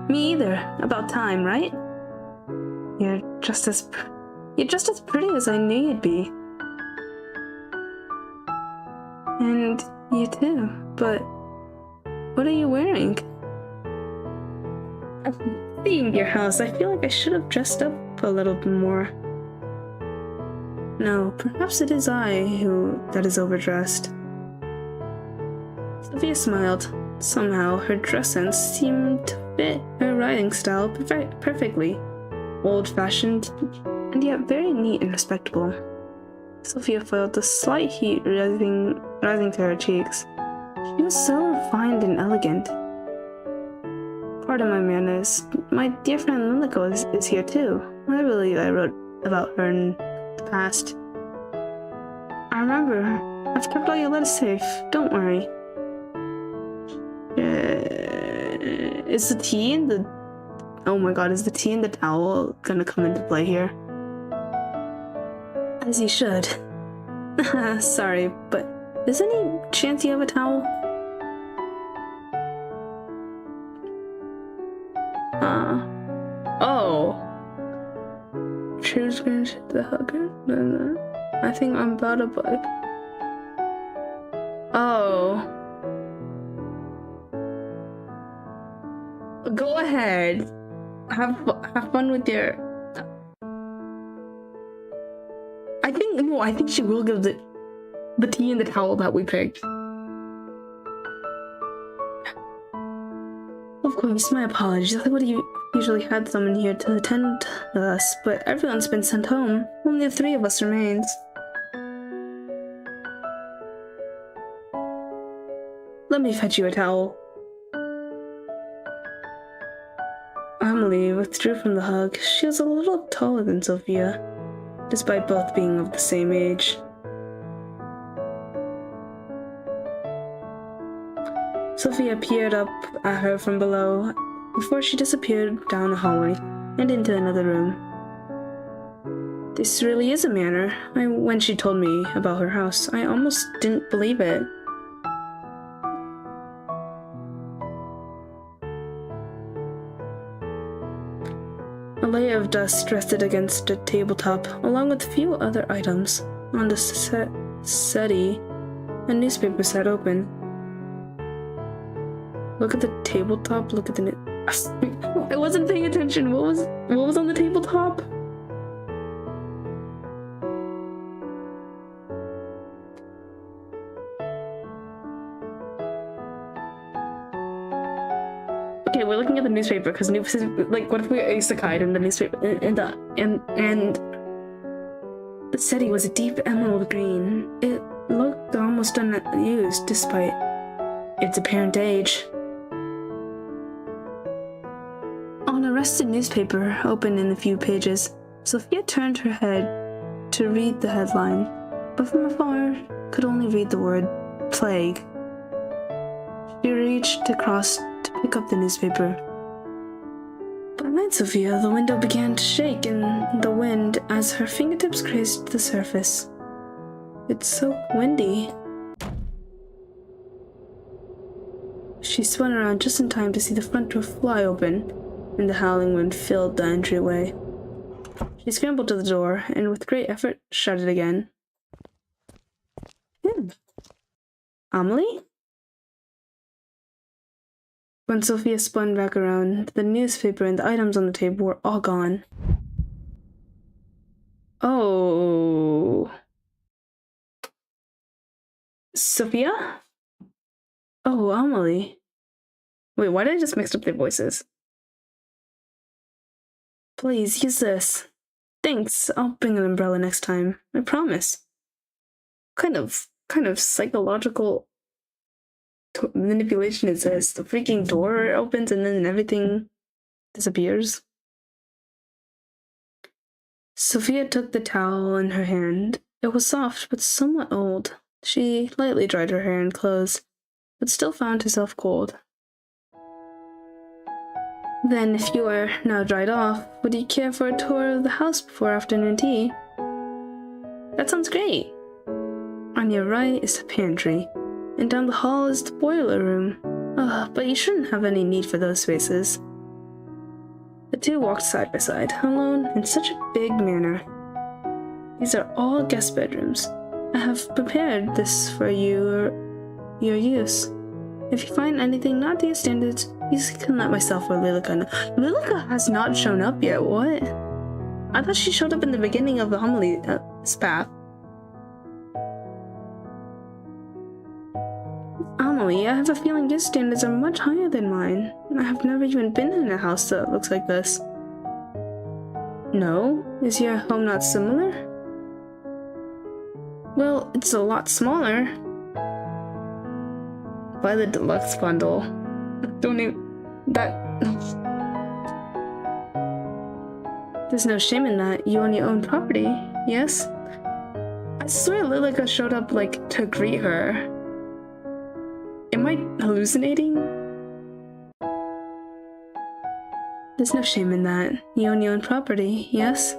Me either. About time, right? You're just as pretty as I knew you'd be. And you too, but what are you wearing? Seeing your house, I feel like I should have dressed up a little bit more. No, perhaps it is I that is overdressed. Sophia smiled. Somehow, her dress sense seemed to fit her riding style perfectly. Old-fashioned, and yet very neat and respectable. Sophia felt the slight heat rising to her cheeks. She was so refined and elegant. Pardon my manners. My dear friend Lilico is here too. I believe I wrote about her in the past. I remember her. I've kept all your letters safe. Don't worry. Is the tea in the... Oh my god, is the tea in the towel gonna come into play here? As you should. Sorry, but is there any chance you have a towel? Oh. Choose the hugger? No. I think I'm about a bug. Oh. Go ahead. Have fun with your... I think she will give the tea and the towel that we picked. Of course, my apologies. I would have usually had someone here to attend to us, but everyone's been sent home. Only the three of us remains. Let me fetch you a towel. Amelie withdrew from the hug. She was a little taller than Sophia, despite both being of the same age. Sophia peered up at her from below before she disappeared down the hallway and into another room. This really is a manor. When she told me about her house, I almost didn't believe it. A layer of dust rested against a tabletop, along with a few other items. On the settee, a newspaper sat open. Look at the tabletop, look at the I wasn't paying attention. What was on the tabletop? Okay, we're looking at the newspaper because like, what if we were isekai in the newspaper and the settee was a deep emerald green. It looked almost unused despite its apparent age. On a rusted newspaper open in a few pages, Sophia turned her head to read the headline, but from afar could only read the word plague. She reached across to pick up the newspaper. Behind Sophia, the window began to shake in the wind as her fingertips grazed the surface. It's so windy. She spun around just in time to see the front door fly open, and the howling wind filled the entryway. She scrambled to the door, and with great effort, shut it again. Amelie? When Sophia spun back around, the newspaper and the items on the table were all gone. Oh. Sophia? Oh, Amelie. Wait, why did I just mix up their voices? Please, use this. Thanks, I'll bring an umbrella next time. I promise. Kind of psychological manipulation is this? The freaking door opens and then everything disappears. Sophia took the towel in her hand. It was soft, but somewhat old. She lightly dried her hair and clothes, but still found herself cold. Then, if you are now dried off, would you care for a tour of the house before afternoon tea? That sounds great! On your right is the pantry, and down the hall is the boiler room. But you shouldn't have any need for those spaces. The two walked side by side, alone in such a big manner. These are all guest bedrooms. I have prepared this for your use. If you find anything not to your standards, you can let myself or Lilica know. Lilica has not shown up yet, what? I thought she showed up in the beginning of the Amelie's path. Amelie, I have a feeling your standards are much higher than mine. I have never even been in a house that looks like this. No? Is your home not similar? Well, it's a lot smaller. Buy the deluxe bundle. Don't even... that... There's no shame in that. You own your own property, yes? I swear Lilica showed up, like, to greet her. Am I hallucinating? There's no shame in that. You own your own property, yes?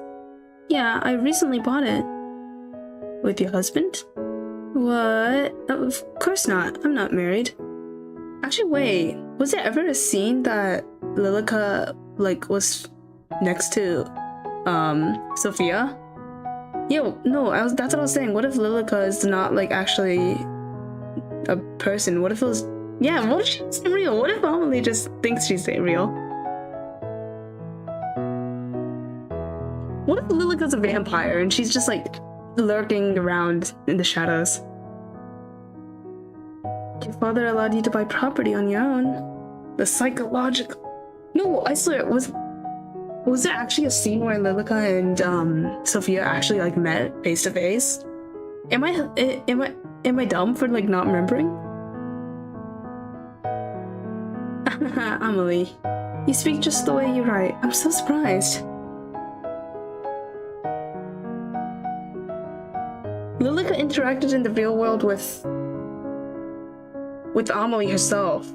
Yeah, I recently bought it. With your husband? What? Of course not. I'm not married. Actually, wait. Was there ever a scene that Lilica, like, was next to, Sophia? Yo, no, that's what I was saying. What if Lilica is not, like, actually a person? What if it was... Yeah, what if she's real? What if Amelie just thinks she's real? What if Lilica's a vampire and she's just, like, lurking around in the shadows? Your father allowed you to buy property on your own. The psychological... No, I swear, was there actually a scene where Lilica and Sophia actually like met face to face? Am I dumb for like not remembering? Amelie, you speak just the way you write. I'm so surprised. Lilica interacted in the real world with Amelie herself.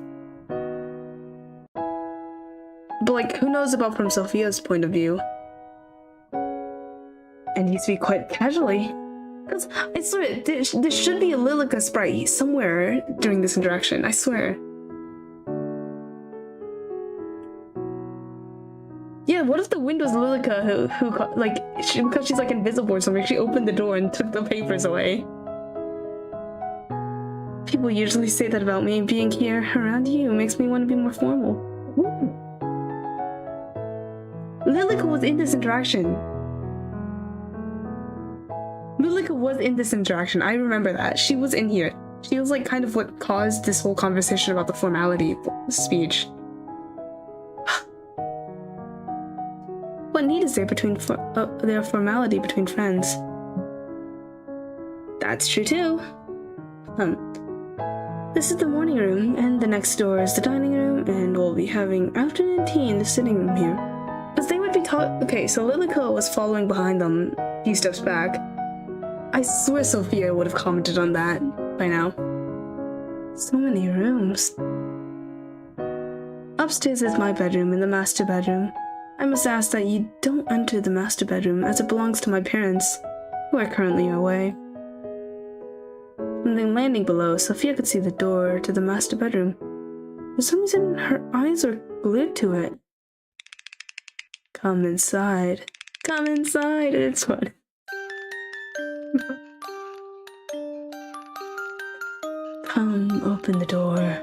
But like, who knows about from Sophia's point of view? And you speak quite casually. Because I swear, there should be a Lilica sprite somewhere during this interaction, I swear. Yeah, what if the wind was Lilica who like, because she's like invisible or something, she opened the door and took the papers away. People usually say that about me. Being here around you makes me want to be more formal. Ooh. Lilica was in this interaction. Lilica was in this interaction. I remember that. She was in here. She was like kind of what caused this whole conversation about the formality speech. What need is there between their formality between friends? That's true too. This is the morning room, and the next door is the dining room, and we'll be having afternoon tea in the sitting room here. Because they would be okay, so Lilica was following behind them a few steps back. I swear Sophia would have commented on that by now. So many rooms. Upstairs is my bedroom and the master bedroom. I must ask that you don't enter the master bedroom as it belongs to my parents, who are currently away. From the landing below, Sophia could see the door to the master bedroom. For some reason, her eyes were glued to it. Come inside. Come inside, it's fun. Come, open the door.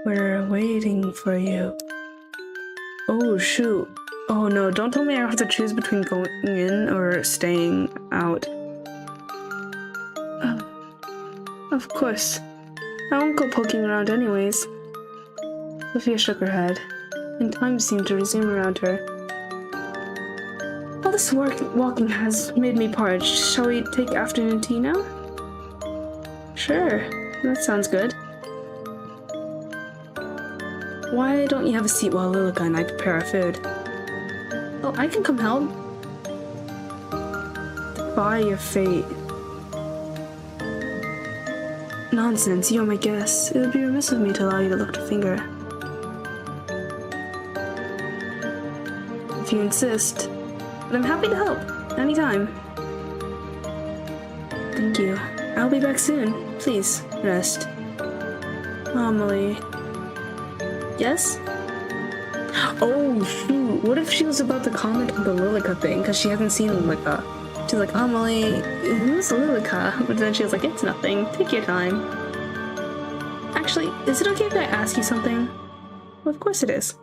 We're waiting for you. Oh, shoot. Oh no, don't tell me I have to choose between going in or staying out. Of course. I won't go poking around anyways. Sophia shook her head, and time seemed to resume around her. All this walking has made me parched. Shall we take afternoon tea now? Sure, that sounds good. Why don't you have a seat while Lilica and I prepare our food? Oh, I can come help. Defy your fate. Nonsense, you are my guest. It would be remiss of me to allow you to lift a finger. If you insist. But I'm happy to help. Anytime. Thank you. I'll be back soon. Please, rest. Amelie. Yes? Oh, shoot. What if she was about to comment on the Lilica thing? Because she hasn't seen Lilica. She's like, Amelie, who's Lilica? But then she was like, it's nothing. Take your time. Actually, is it okay if I ask you something? Well, of course it is.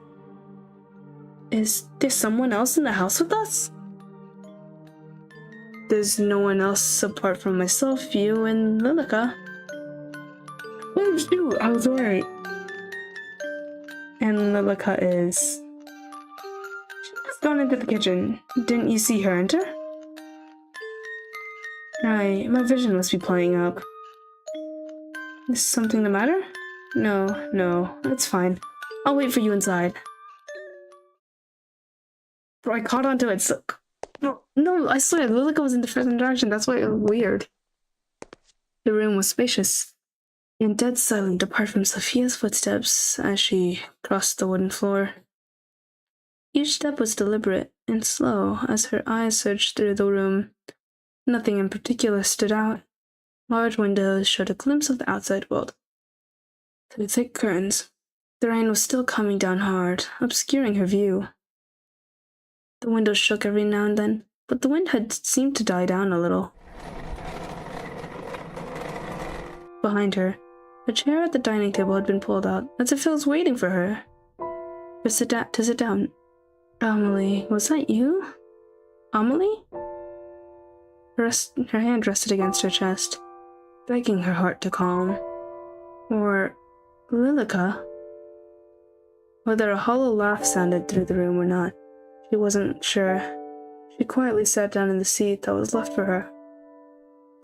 Is there someone else in the house with us? There's no one else apart from myself, you, and Lilica. Oh, shoot. I was right. And Lilica is... She's gone into the kitchen. Didn't you see her enter? Right, my vision must be playing up. Is something the matter? No, it's fine. I'll wait for you inside. Bro, I caught onto it, so... No, I swear, Lilica was in the different direction, that's why it was weird. The room was spacious, and dead silent apart from Sophia's footsteps as she crossed the wooden floor. Each step was deliberate and slow as her eyes searched through the room. Nothing in particular stood out. Large windows showed a glimpse of the outside world. Through thick curtains, the rain was still coming down hard, obscuring her view. The windows shook every now and then, but the wind had seemed to die down a little. Behind her, a chair at the dining table had been pulled out, as if it was waiting for her. To sit down. Amelie, was that you? Amelie? Her hand rested against her chest, begging her heart to calm. Or Lilica? Whether a hollow laugh sounded through the room or not, she wasn't sure. She quietly sat down in the seat that was left for her.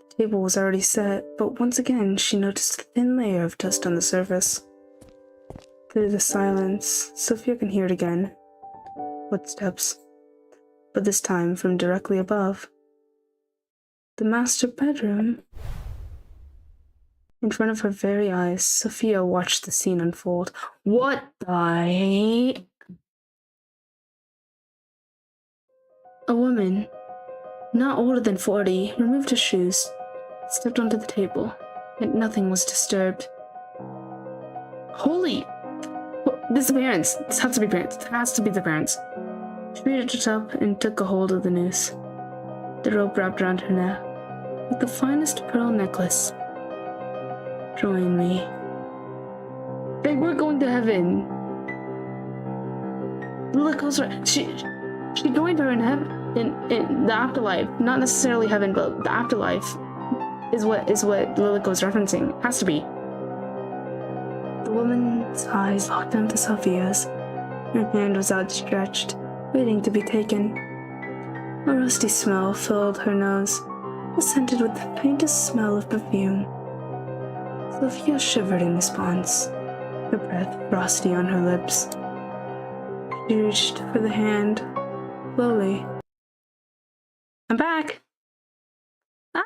The table was already set, but once again she noticed a thin layer of dust on the surface. Through the silence, Sophia can hear it again. Footsteps. But this time from directly above. The master bedroom. In front of her very eyes, Sophia watched the scene unfold. What the... A woman, not older than 40, removed her shoes, stepped onto the table, and nothing was disturbed. Holy... This is the parents. This has to be parents. It has to be the parents. She reached up and took a hold of the noose. The rope wrapped around her neck, like the finest pearl necklace. Join me. They were going to heaven. Look, right. She joined her in heaven. In the afterlife, not necessarily heaven, but the afterlife is what Lilica was referencing. It has to be. The woman's eyes locked onto Sophia's. Her hand was outstretched, waiting to be taken. A rusty smell filled her nose, scented with the faintest smell of perfume. Sophia shivered in response, her breath frosty on her lips. She reached for the hand, slowly. I'm back! Ah!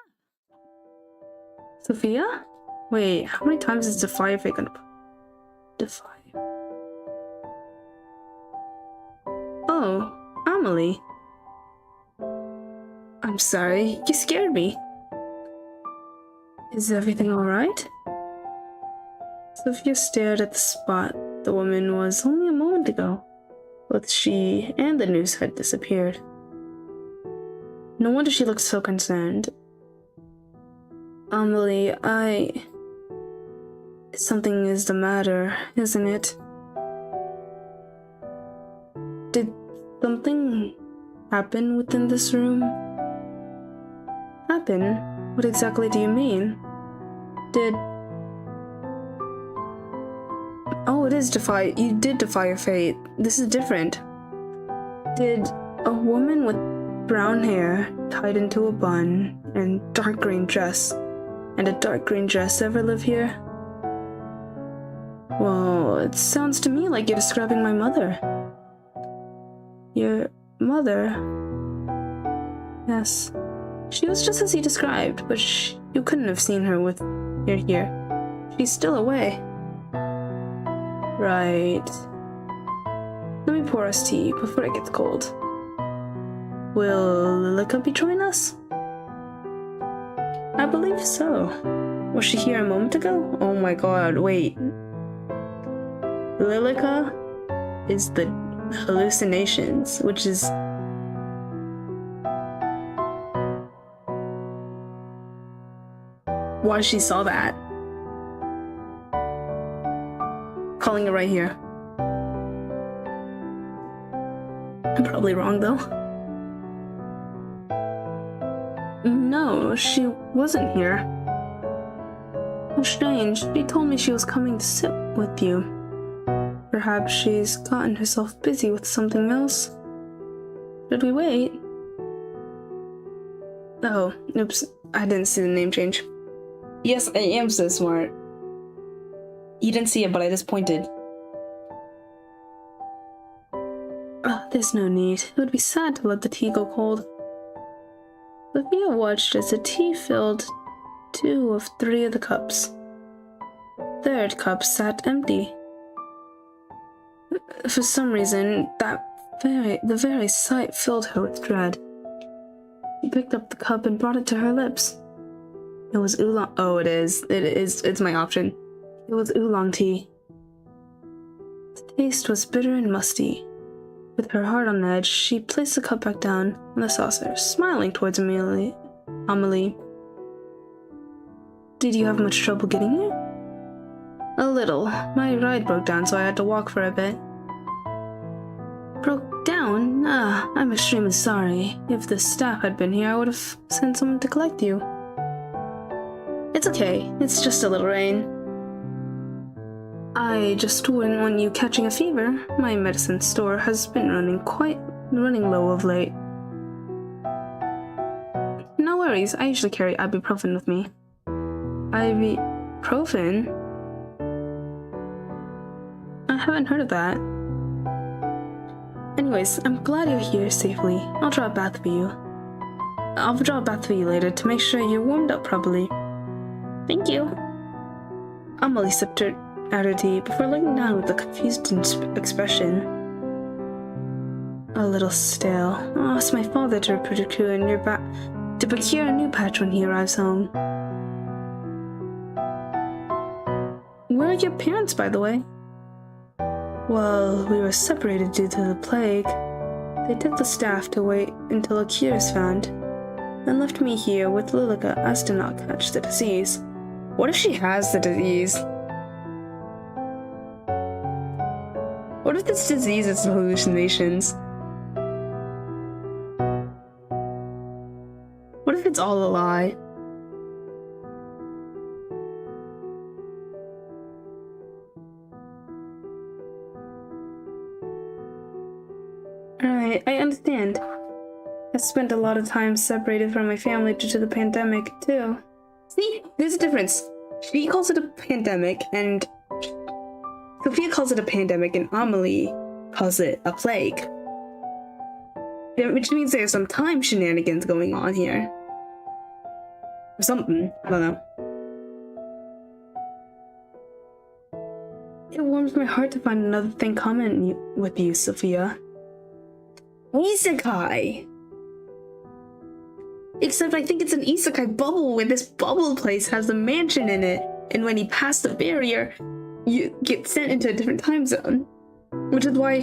Sophia? Wait, how many times is Defy fake gonna... Defy... Oh, Amelie. I'm sorry, you scared me. Is everything alright? Sophia stared at the spot the woman was only a moment ago. Both she and the noose had disappeared. No wonder she looked so concerned. Amelie, something is the matter, isn't it? Did something happen within this room? Happen? What exactly do you mean? Did Oh, it is defy. You did defy your fate. This is different. Did a woman with brown hair tied into a bun and a dark green dress ever live here? Well, it sounds to me like you're describing my mother. Your mother? Yes. She was just as you described, but you couldn't have seen her with her here. She's still away. Right. Let me pour us tea before it gets cold. Will Lilica be joining us? I believe so. Was she here a moment ago? Oh my god, wait. Lilica is the hallucinations, which is... Why she saw that? Calling it right here. I'm probably wrong though. No, she wasn't here. How strange. She told me she was coming to sit with you. Perhaps she's gotten herself busy with something else. Should we wait? Oh, oops. I didn't see the name change. Yes, I am so smart. You didn't see it, but I just pointed. Oh, there's no need. It would be sad to let the tea go cold. Sophia watched as the tea filled 2 of 3 of the cups. Third cup sat empty. For some reason, the very sight filled her with dread. She picked up the cup and brought it to her lips. It was oolong. Oh, it is. It's my option. It was oolong tea. The taste was bitter and musty. With her heart on edge, she placed the cup back down on the saucer, smiling towards Amelie. Did you have much trouble getting here? A little. My ride broke down, so I had to walk for a bit. Broke down? I'm extremely sorry. If the staff had been here, I would have sent someone to collect you. It's okay. It's just a little rain. I just wouldn't want you catching a fever. My medicine store has been running low of late. No worries. I usually carry ibuprofen with me. Ibuprofen? I haven't heard of that. Anyways, I'm glad you're here safely. I'll draw a bath for you. I'll draw a bath for you later to make sure you're warmed up properly. Thank you. Amelie sipped at her tea before looking down with a confused expression. A little stale. I'll ask my father to procure a new patch when he arrives home. Where are your parents, by the way? Well, we were separated due to the plague. They took the staff to wait until a cure is found, and left me here with Lilica as to not catch the disease. What if she has the disease? What if this disease is hallucinations? What if it's all a lie? Alright, I understand. I spent a lot of time separated from my family due to the pandemic, too. See? There's a difference. She calls it a pandemic, and Sophia calls it a pandemic, and Amelie calls it a plague. Which means there's some time shenanigans going on here. Or something. I don't know. It warms my heart to find another thing common with you, Sophia. Isekai! Except I think it's an isekai bubble where this bubble place has a mansion in it, and when you pass the barrier, you get sent into a different time zone. Which is why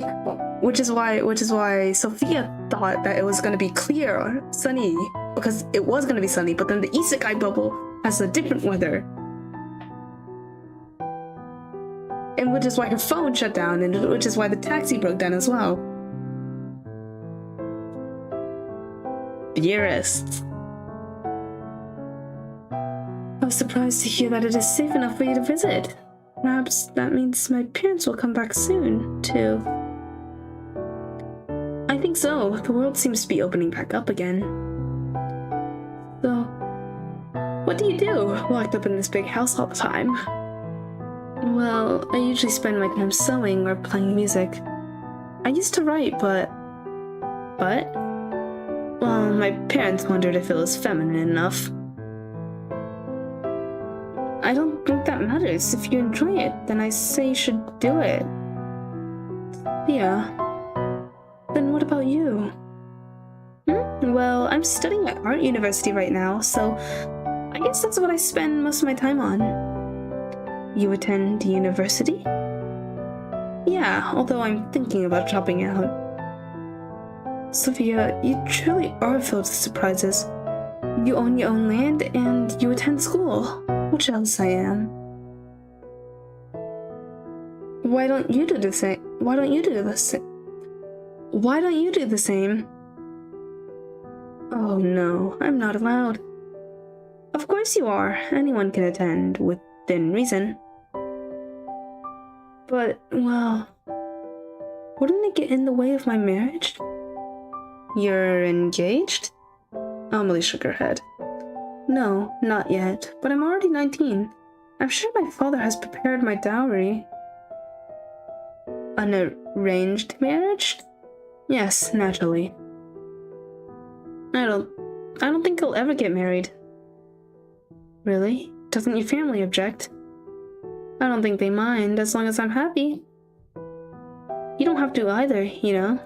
Sophia thought that it was gonna be clear or sunny, because it was gonna be sunny, but then the isekai bubble has a different weather. And which is why her phone shut down, and which is why the taxi broke down as well. Dearest. I was surprised to hear that it is safe enough for you to visit. Perhaps that means my parents will come back soon, too. I think so. The world seems to be opening back up again. So, what do you do, locked up in this big house all the time? Well, I usually spend my time sewing or playing music. I used to write, but... Well, my parents wondered if it was feminine enough. I don't think that matters. If you enjoy it, then I say you should do it. Yeah. Then what about you? Well, I'm studying at art university right now, so I guess that's what I spend most of my time on. You attend university? Yeah, although I'm thinking about dropping out. Sophia, you truly are filled with surprises. You own your own land and you attend school. How jealous I am. Why don't you do the same? Why don't you do the same? Why don't you do the same? Oh no, I'm not allowed. Of course you are. Anyone can attend, within reason. But, well, wouldn't it get in the way of my marriage? You're engaged? Amelie shook her head. No, not yet, but I'm already 19. I'm sure my father has prepared my dowry. An arranged marriage? Yes, naturally. I don't think I'll ever get married. Really? Doesn't your family object? I don't think they mind, as long as I'm happy. You don't have to either, you know.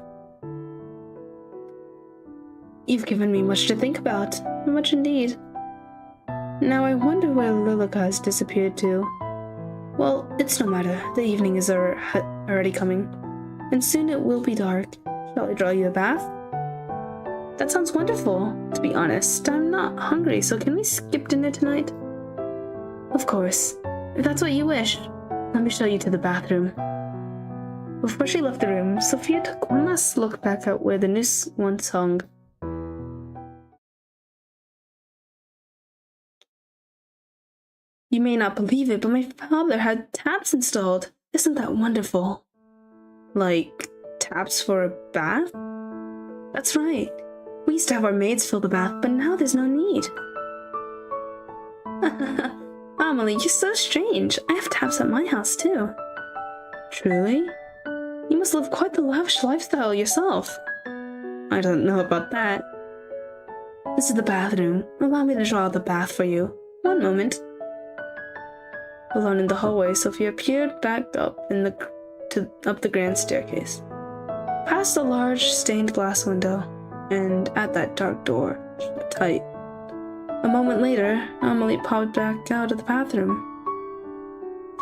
You've given me much to think about. Much indeed. Now I wonder where Lowkey has disappeared to. Well, it's no matter. The evening is already coming. And soon it will be dark. Shall I draw you a bath? That sounds wonderful. To be honest, I'm not hungry, so can we skip dinner tonight? Of course. If that's what you wish. Let me show you to the bathroom. Before she left the room, Sophia took one last look back at where the noose once hung. You may not believe it, but my father had taps installed. Isn't that wonderful? Like, taps for a bath? That's right. We used to have our maids fill the bath, but now there's no need. Amelie, you're so strange. I have taps at my house, too. Truly? You must live quite the lavish lifestyle yourself. I don't know about that. This is the bathroom. Allow me to draw the bath for you. One moment. Alone in the hallway, Sophia peered back up up the grand staircase, past a large stained glass window, and at that dark door, shut tight. A moment later, Amelie popped back out of the bathroom.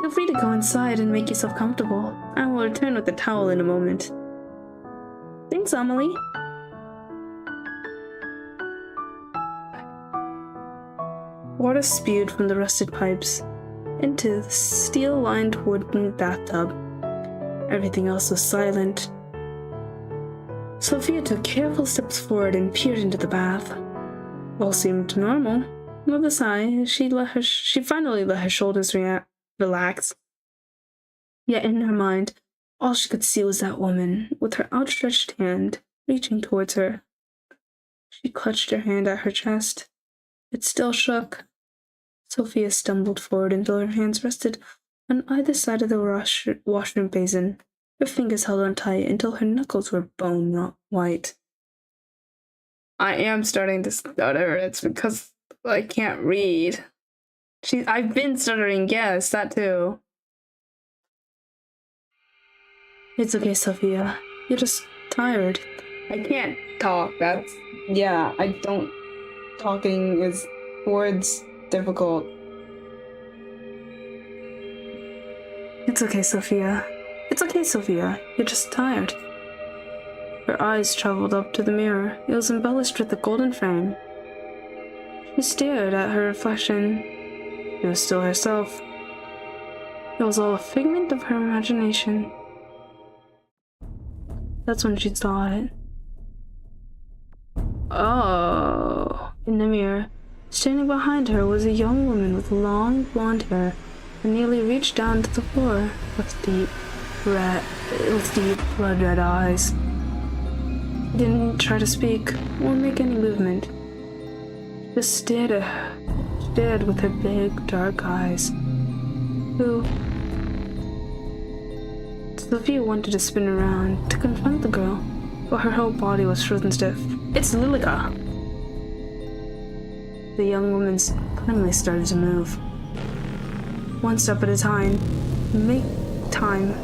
Feel free to go inside and make yourself comfortable. I will return with the towel in a moment. Thanks, Amelie. Water spewed from the rusted pipes into the steel-lined wooden bathtub. Everything else was silent. Sophia took careful steps forward and peered into the bath. All seemed normal. With a sigh, she finally let her shoulders relax. Yet in her mind, all she could see was that woman, with her outstretched hand, reaching towards her. She clutched her hand at her chest. It still shook. Sophia stumbled forward until her hands rested on either side of the washroom basin. Her fingers held on tight until her knuckles were bone white. I am starting to stutter. It's because I can't read. I've been stuttering, yes, that too. It's okay, Sophia. You're just tired. I can't talk. Talking is words difficult. It's okay, Sophia. It's okay, Sophia. You're just tired. Her eyes traveled up to the mirror. It was embellished with a golden frame. She stared at her reflection. It was still herself. It was all a figment of her imagination. That's when she saw it. Oh. In the mirror, standing behind her was a young woman with long blonde hair and nearly reached down to the floor with deep blood-red eyes. He didn't try to speak or make any movement. He just stared with her big, dark eyes. Sophia wanted to spin around to confront the girl, but her whole body was frozen stiff. "It's Lilica!" The young woman suddenly started to move. One step at a time,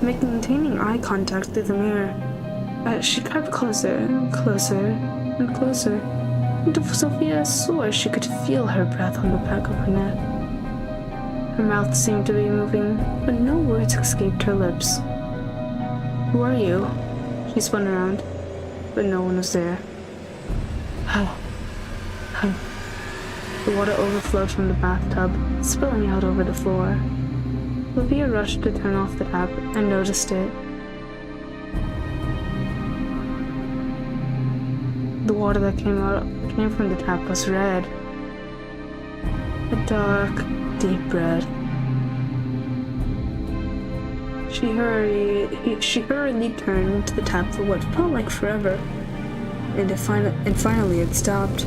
maintaining eye contact through the mirror. She crept closer and closer and closer, until Sophia swore she could feel her breath on the back of her neck. Her mouth seemed to be moving, but no words escaped her lips. "Who are you?" She spun around, but no one was there. The water overflowed from the bathtub, spilling out over the floor. Sophia rushed to turn off the tap and noticed it. The water that came from the tap was red. A dark, deep red. She hurriedly turned to the tap for what felt like forever, and finally it stopped.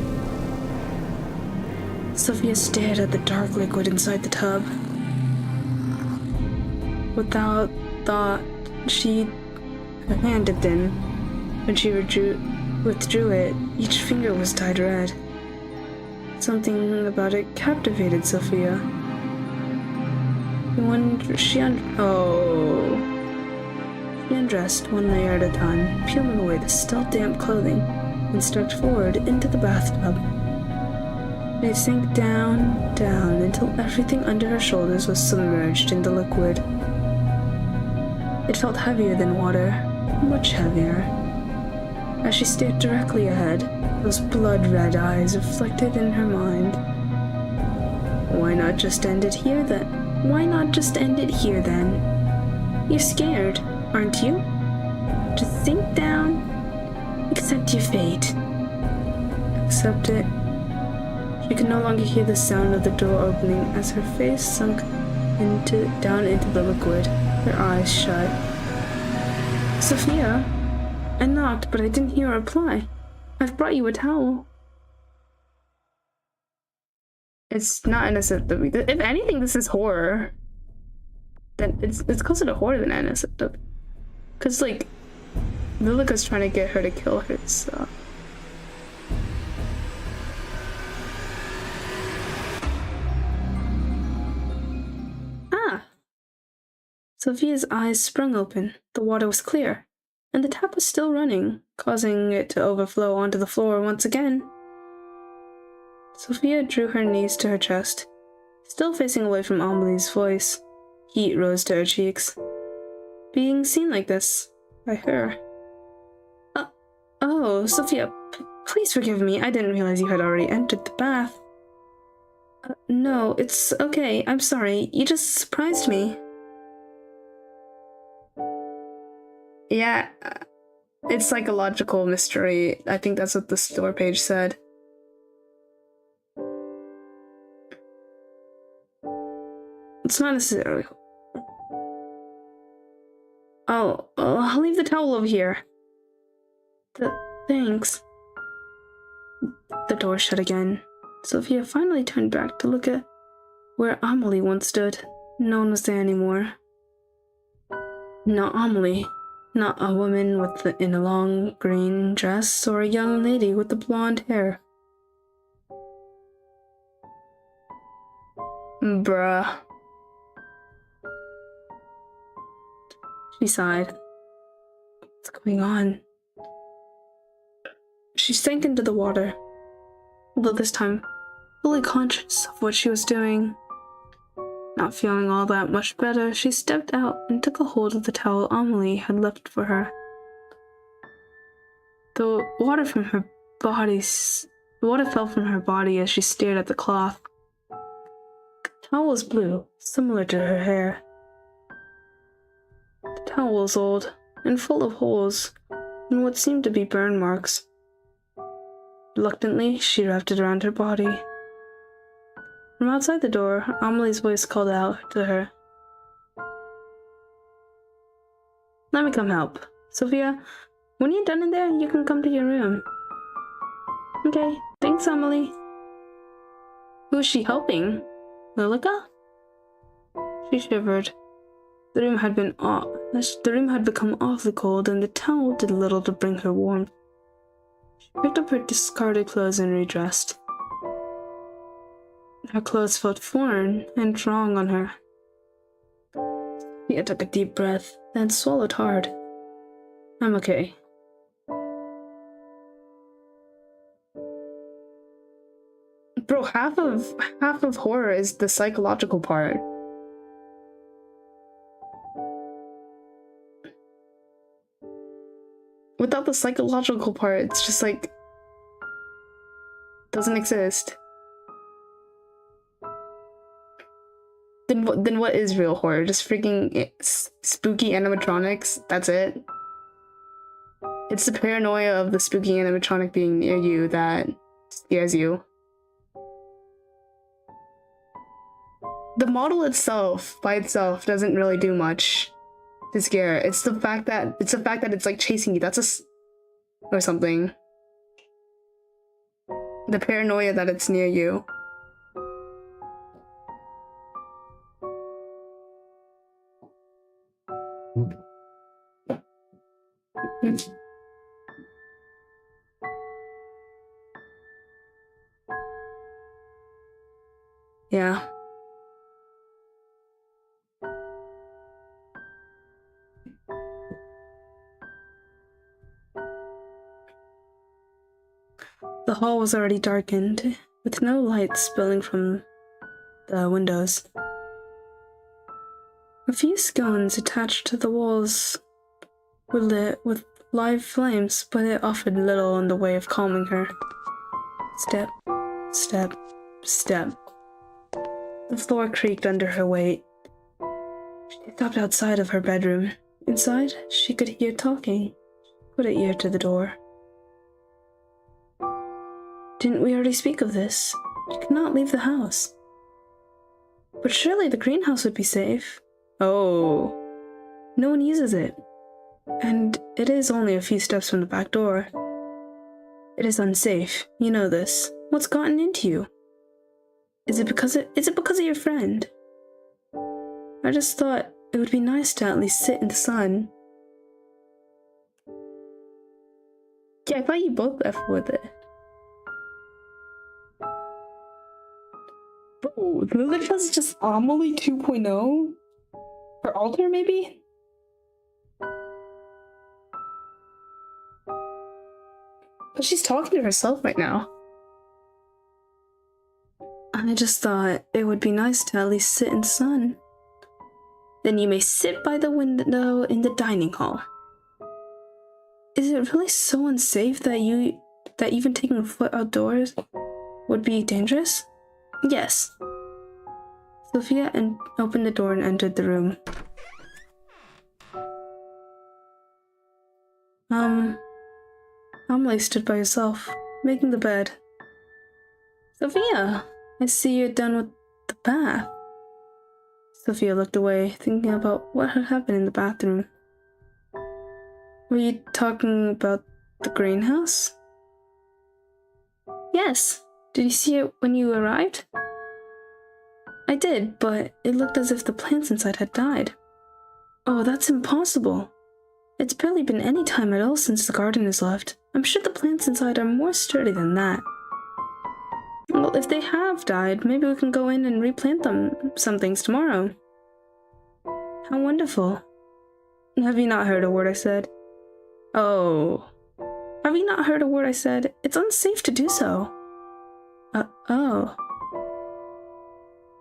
Sophia stared at the dark liquid inside the tub. Without thought, her hand dipped in. When she withdrew it, each finger was dyed red. Something about it captivated Sophia. She undressed one layer at a time, peeling away the still damp clothing, and stepped forward into the bathtub. They sank down, until everything under her shoulders was submerged in the liquid. It felt heavier than water, much heavier. As she stared directly ahead, those blood-red eyes reflected in her mind. Why not just end it here then? You're scared, aren't you? Just sink down. Accept your fate. Accept it. She could no longer hear the sound of the door opening as her face sunk down into the liquid, her eyes shut. "Sophia? I knocked, but I didn't hear a reply. I've brought you a towel." It's not innocent. If anything, this is horror. Then it's closer to horror than innocent. Because, like, Lilica's trying to get her to kill her, so... Sophia's eyes sprung open. The water was clear, and the tap was still running, causing it to overflow onto the floor once again. Sophia drew her knees to her chest, still facing away from Amelie's voice. Heat rose to her cheeks. Being seen like this, by her. Oh, Sophia, please forgive me. I didn't realize you had already entered the bath. No, it's okay. I'm sorry. You just surprised me. Yeah, it's psychological mystery. I think that's what the store page said. It's not necessarily. Oh, I'll leave the towel over here. Thanks. The door shut again. Sophia finally turned back to look at where Amelie once stood. No one was there anymore. Not Amelie. Not a woman in a long green dress or a young lady with the blonde hair. Bruh. She sighed. What's going on? She sank into the water, although this time fully conscious of what she was doing. Not feeling all that much better, she stepped out and took a hold of the towel Amelie had left for her. The water fell from her body as she stared at the cloth. The towel was blue, similar to her hair. The towel was old and full of holes and what seemed to be burn marks. Reluctantly, she wrapped it around her body. From outside the door, Amelie's voice called out to her. Let me come help. Sophia, when you're done in there, you can come to your room. Okay, thanks, Amelie. Who's she helping? Lilica? She shivered. The room had become awfully cold, and the towel did little to bring her warmth. She picked up her discarded clothes and redressed. Her clothes felt foreign and wrong on her. Mia took a deep breath, then swallowed hard. I'm okay. Bro, half of horror is the psychological part. Without the psychological part, it's just like doesn't exist. Then what is real horror? Just freaking spooky animatronics? That's it? It's the paranoia of the spooky animatronic being near you that scares you. The model itself, by itself, doesn't really do much to scare. It's the fact that it's like chasing you. That's or something. The paranoia that it's near you. Yeah. The hall was already darkened, with no light spilling from the windows. A few scones attached to the walls were lit with live flames, but it offered little in the way of calming her. Step, step, step. The floor creaked under her weight. She stopped outside of her bedroom. Inside, she could hear talking. Put an ear to the door. Didn't we already speak of this? She could not leave the house. But surely the greenhouse would be safe. Oh. No one uses it. And it is only a few steps from the back door. It is unsafe. You know this. What's gotten into you? Is it because of your friend? I just thought it would be nice to at least sit in the sun. Yeah, I thought you both left with it. Bro, Lilica's just Amelie 2.0? Her alter, maybe? But she's talking to herself right now. I just thought it would be nice to at least sit in the sun. Then you may sit by the window in the dining hall. Is it really so unsafe that even taking a foot outdoors would be dangerous? Yes. Sophia opened the door and entered the room. Amelie stood by herself, making the bed. Sophia, I see you're done with the bath. Sophia looked away, thinking about what had happened in the bathroom. Were you talking about the greenhouse? Yes. Did you see it when you arrived? I did, but it looked as if the plants inside had died. Oh, that's impossible. It's barely been any time at all since the garden is left. I'm sure the plants inside are more sturdy than that. Well, if they have died, maybe we can go in and replant some things tomorrow. How wonderful. Have you not heard a word I said? Oh. Have you not heard a word I said? It's unsafe to do so. Oh.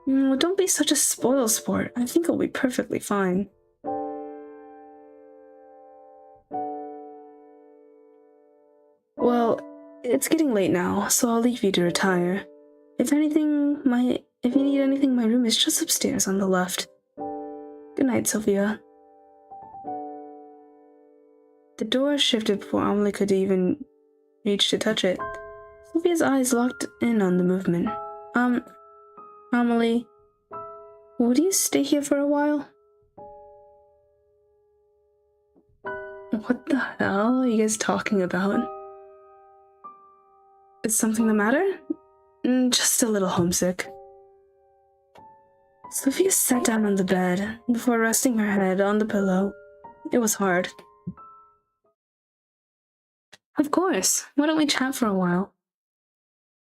Don't be such a spoil sport. I think it'll be perfectly fine. Well, it's getting late now, so I'll leave you to retire. If you need anything, my room is just upstairs on the left. Good night, Sophia. The door shifted before Amelie could even reach to touch it. Sophia's eyes locked in on the movement. Amelie, would you stay here for a while? What the hell are you guys talking about? Is something the matter? Just a little homesick. Sophia sat down on the bed before resting her head on the pillow. It was hard. Of course. Why don't we chat for a while?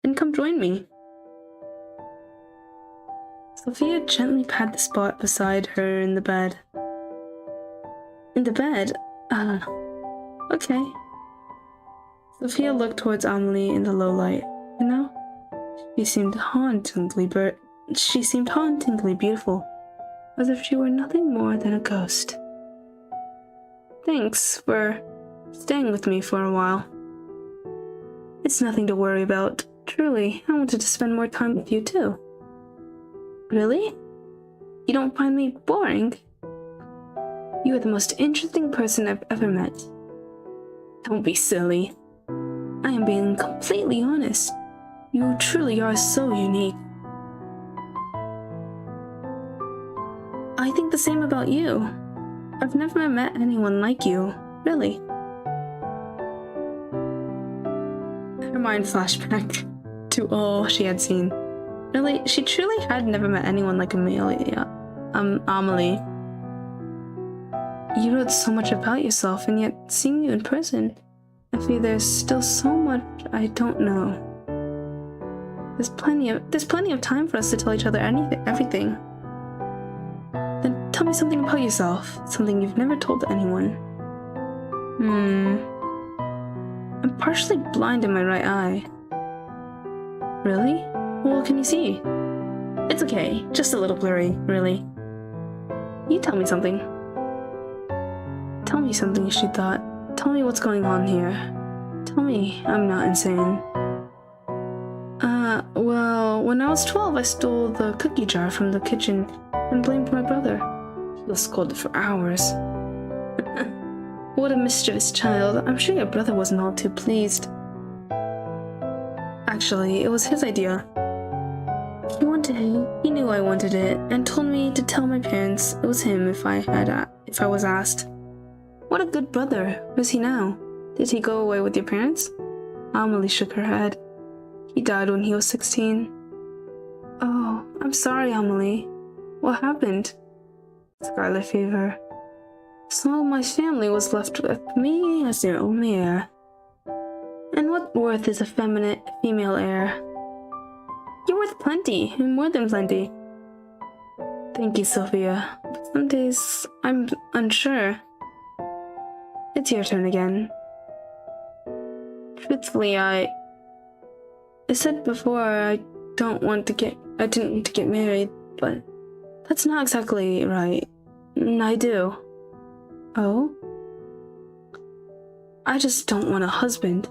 And come join me. Sophia gently patted the spot beside her in the bed. In the bed? Okay. Sophia looked towards Amelie in the low light. You know, she seemed hauntingly beautiful, as if she were nothing more than a ghost. Thanks for staying with me for a while. It's nothing to worry about. Truly, I wanted to spend more time with you too. Really? You don't find me boring? You are the most interesting person I've ever met. Don't be silly. I am being completely honest. You truly are so unique. I think the same about you. I've never met anyone like you, really. Her mind flashed back to all she had seen. Really, she truly had never met anyone like Amelie. You wrote so much about yourself, and yet seeing you in person, I feel there's still so much I don't know. There's plenty of time for us to tell each other everything. Then tell me something about yourself, something you've never told anyone. I'm partially blind in my right eye. Really? Well, what can you see? It's okay, just a little blurry, really. You tell me something. Tell me something, she thought. Tell me what's going on here. Tell me I'm not insane. Well, when I was 12, I stole the cookie jar from the kitchen and blamed my brother. He was scolded for hours. What a mischievous child. I'm sure your brother wasn't all too pleased. Actually, it was his idea. He knew I wanted it, and told me to tell my parents it was him if I was asked. What a good brother. Where's he now? Did he go away with your parents? Amelie shook her head. He died when he was 16. Oh, I'm sorry, Amelie. What happened? Scarlet fever. So my family was left with me as their only heir. And what worth is a female heir? You're worth plenty, and more than plenty. Thank you, Sophia. But some days I'm unsure. It's your turn again. Truthfully, I said before I didn't want to get married, but that's not exactly right. I do. Oh? I just don't want a husband.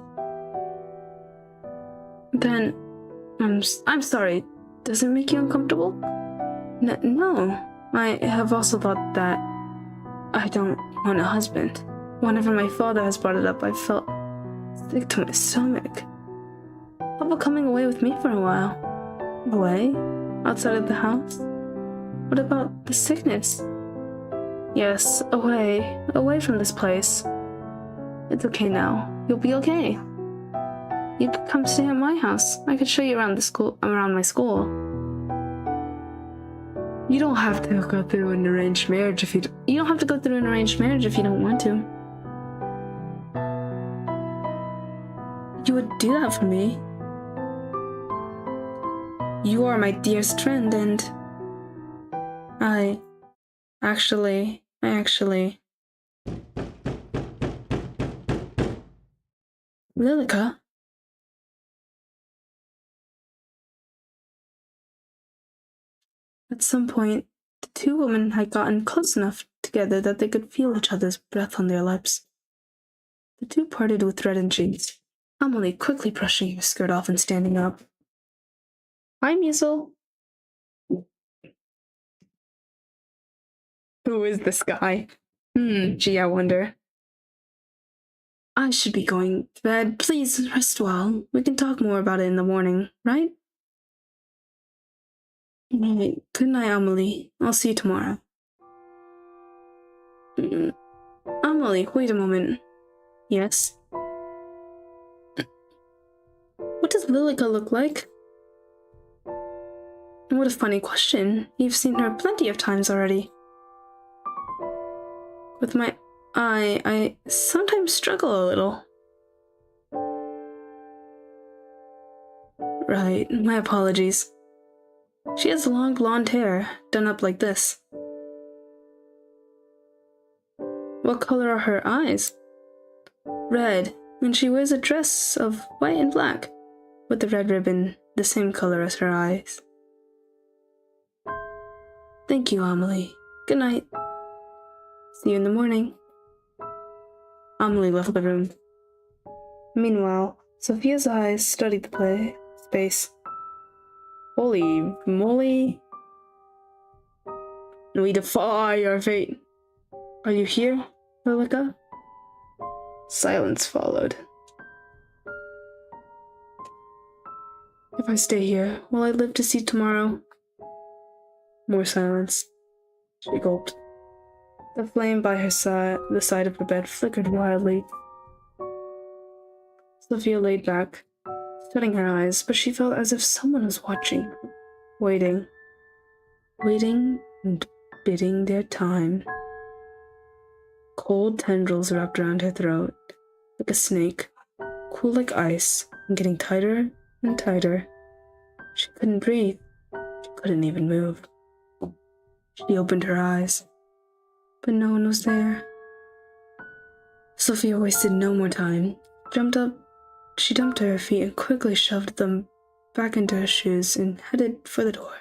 Then, I'm sorry. Does it make you uncomfortable? No. I have also thought that I don't want a husband. Whenever my father has brought it up, I felt sick to my stomach. How about coming away with me for a while? Away? Outside of the house? What about the sickness? Yes, away from this place. It's okay now. You'll be okay. You could come stay at my house. I could show you around my school. You don't have to go through an arranged marriage if you don't have to go through an arranged marriage if you don't want to. You would do that for me. You are my dearest friend, and I actually. Lilica? At some point, the two women had gotten close enough together that they could feel each other's breath on their lips. The two parted with reddened cheeks, Amelie quickly brushing her skirt off and standing up. Hi, Musil. Who is this guy? Gee, I wonder. I should be going to bed. Please rest well. We can talk more about it in the morning, right? Right. Good night, Amelie. I'll see you tomorrow. Amelie, wait a moment. Yes? What does Lilica look like? What a funny question. You've seen her plenty of times already. With my eye, I sometimes struggle a little. Right, my apologies. She has long blonde hair, done up like this. What color are her eyes? Red, and she wears a dress of white and black, with the red ribbon the same color as her eyes. Thank you, Amelie. Good night. See you in the morning. Amelie left the room. Meanwhile, Sophia's eyes studied the space. Holy moly. We defy your fate. Are you here, Lilica? Silence followed. If I stay here, will I live to see tomorrow? More silence. She gulped. The flame by her the side of her bed flickered wildly. Sophia laid back, shutting her eyes, but she felt as if someone was watching, waiting and biding their time. Cold tendrils wrapped around her throat, like a snake, cool like ice, and getting tighter and tighter. She couldn't breathe. She couldn't even move. She opened her eyes, but no one was there. Sophia wasted no more time. She jumped to her feet and quickly shoved them back into her shoes and headed for the door.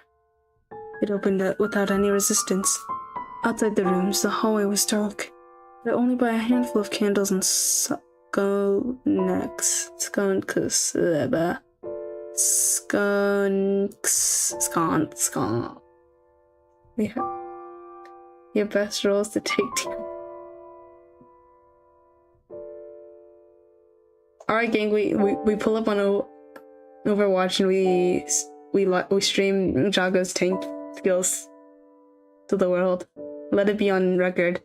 It opened without any resistance. Outside the rooms, the hallway was dark, lit only by a handful of candles and skunks. Yeah. Your best role is to take damage. Alright, gang, we pull up on Overwatch and we stream Jago's tank skills to the world. Let it be on record.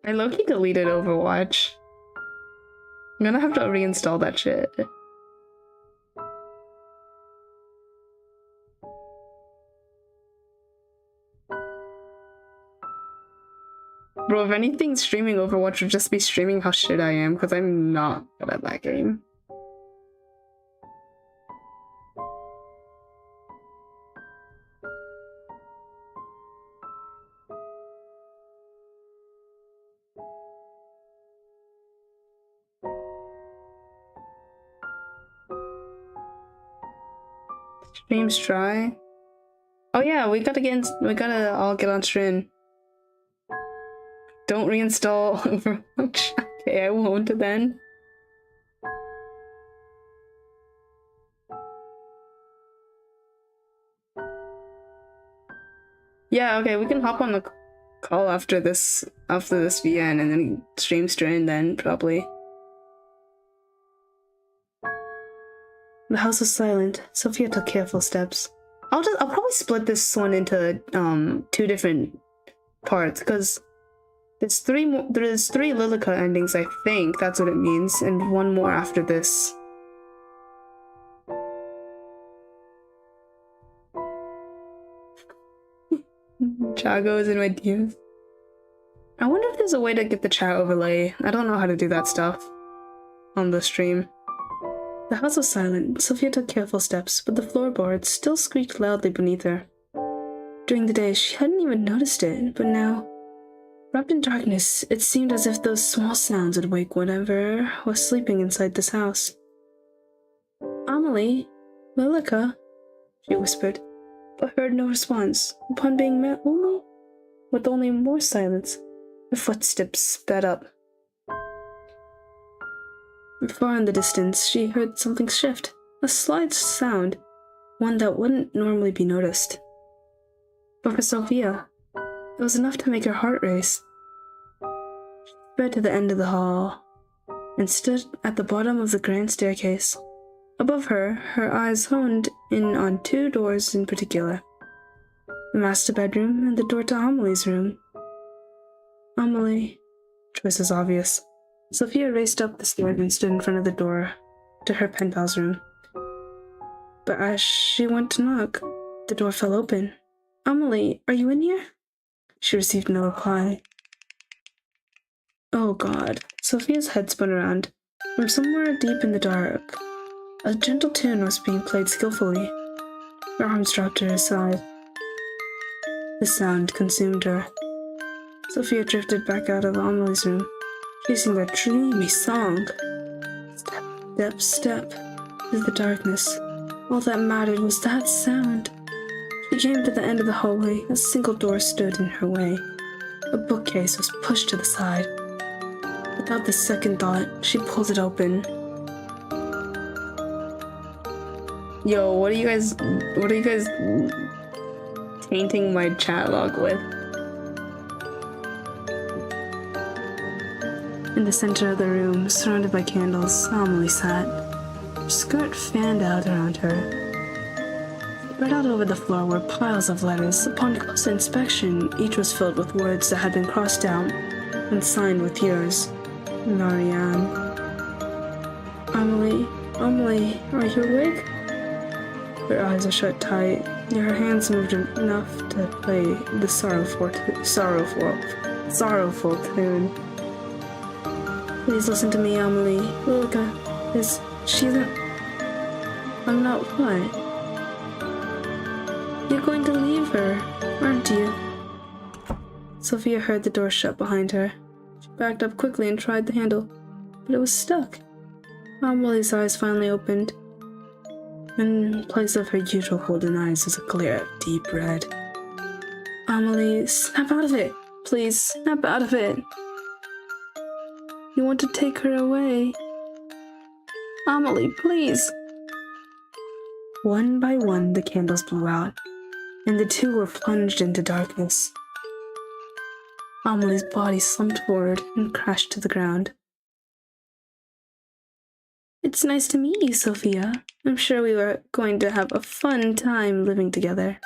I low-key deleted Overwatch. I'm gonna have to reinstall that shit. Bro, if anything, streaming Overwatch would just be streaming how shit I am, because I'm not good at that game. Streams try. Oh yeah, we gotta all get on stream. Don't reinstall Overwatch. Okay, I won't then. Yeah, okay, we can hop on the call after this VN and then stream strain then probably. The house was silent. Sophia took careful steps. I'll probably split this one into 2 different parts because there's 3 Lilica endings, I think that's what it means, and 1 more after this. Jago's in my DMs. I wonder if there's a way to get the chat overlay. I don't know how to do that stuff on the stream. The house was silent. Sophia took careful steps, but the floorboards still squeaked loudly beneath her. During the day, she hadn't even noticed it, but now, wrapped in darkness, it seemed as if those small sounds would wake whatever was sleeping inside this house. Amelie, Lilica, she whispered, but heard no response. Upon being met with only more silence, her footsteps sped up. Far in the distance, she heard something shift, a slight sound, one that wouldn't normally be noticed. But for Sophia, it was enough to make her heart race. She sped to the end of the hall and stood at the bottom of the grand staircase. Above her, her eyes honed in on two doors in particular. The master bedroom and the door to Amelie's room. Amelie. Choice is obvious. Sophia raced up the stairs and stood in front of the door to her pen pal's room. But as she went to knock, the door fell open. Amelie, are you in here? She received no reply. Oh God. Sophia's head spun around. From somewhere deep in the dark, a gentle tune was being played skillfully. Her arms dropped to her side. The sound consumed her. Sophia drifted back out of Amelie's room, chasing that dreamy song. Step, step, step, through the darkness. All that mattered was that sound. She came to the end of the hallway. A single door stood in her way. A bookcase was pushed to the side. Without the second thought, she pulled it open. Yo, what are you guys tainting my chat log with? In the center of the room, surrounded by candles, Amelie sat. Her skirt fanned out around her. Spread out over the floor were piles of letters. Upon close inspection, each was filled with words that had been crossed out and signed with yours, Marianne. Amelie, are you awake? Her eyes are shut tight, yet her hands moved enough to play the sorrowful tune. Please listen to me, Amelie. Lowkey, is she the... I'm not what? You're going to leave her, aren't you? Sophia heard the door shut behind her. She backed up quickly and tried the handle, but it was stuck. Amelie's eyes finally opened. In place of her usual golden eyes was a glare of deep red. Amelie, snap out of it! Please, snap out of it! You want to take her away. Amelie, please! One by one, the candles blew out, and the two were plunged into darkness. Amelie's body slumped forward and crashed to the ground. It's nice to meet you, Sophia. I'm sure we were going to have a fun time living together.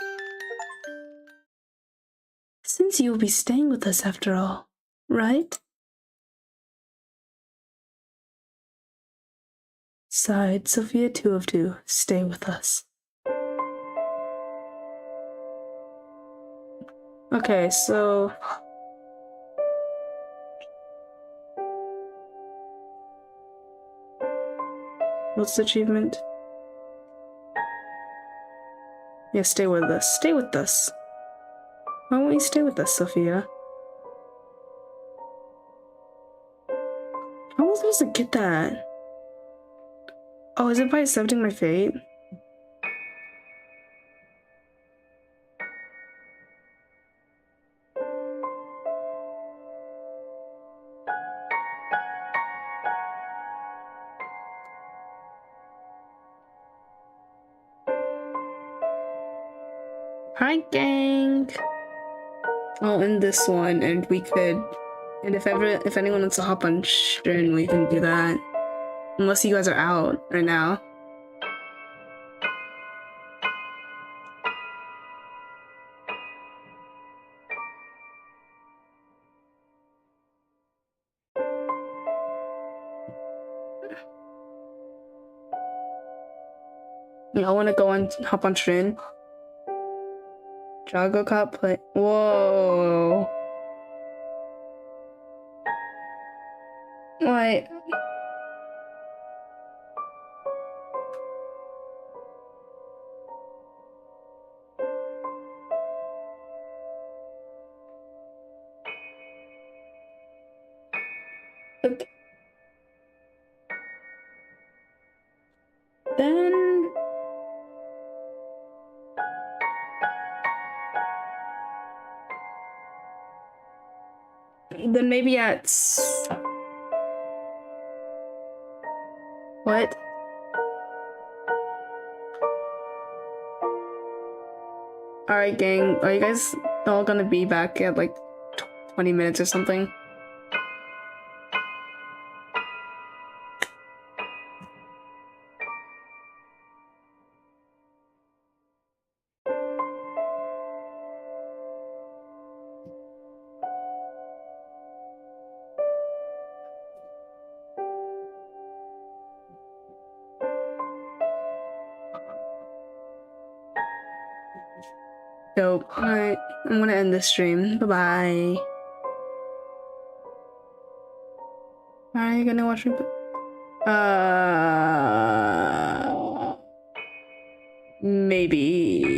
Since you will be staying with us after all, right? Sighed Sophia 2 of 2, stay with us. Okay, so... what's the achievement? Yeah, stay with us. Stay with us. Why won't you stay with us, Sophia? How am I supposed to get that? Oh, is it by accepting my fate? Hi, gang! I'll end this one, and we could... and if anyone wants to hop on stream, we can do that. Unless you guys are out right now. Y'all wanna go and hop on stream? Jago Cop play. Whoa. What? Okay. Then maybe at... what? Alright, gang. Are you guys all gonna be back at like 20 minutes or something? Dope. Alright, I'm gonna end this stream. Bye-bye. Are you gonna watch me? Maybe.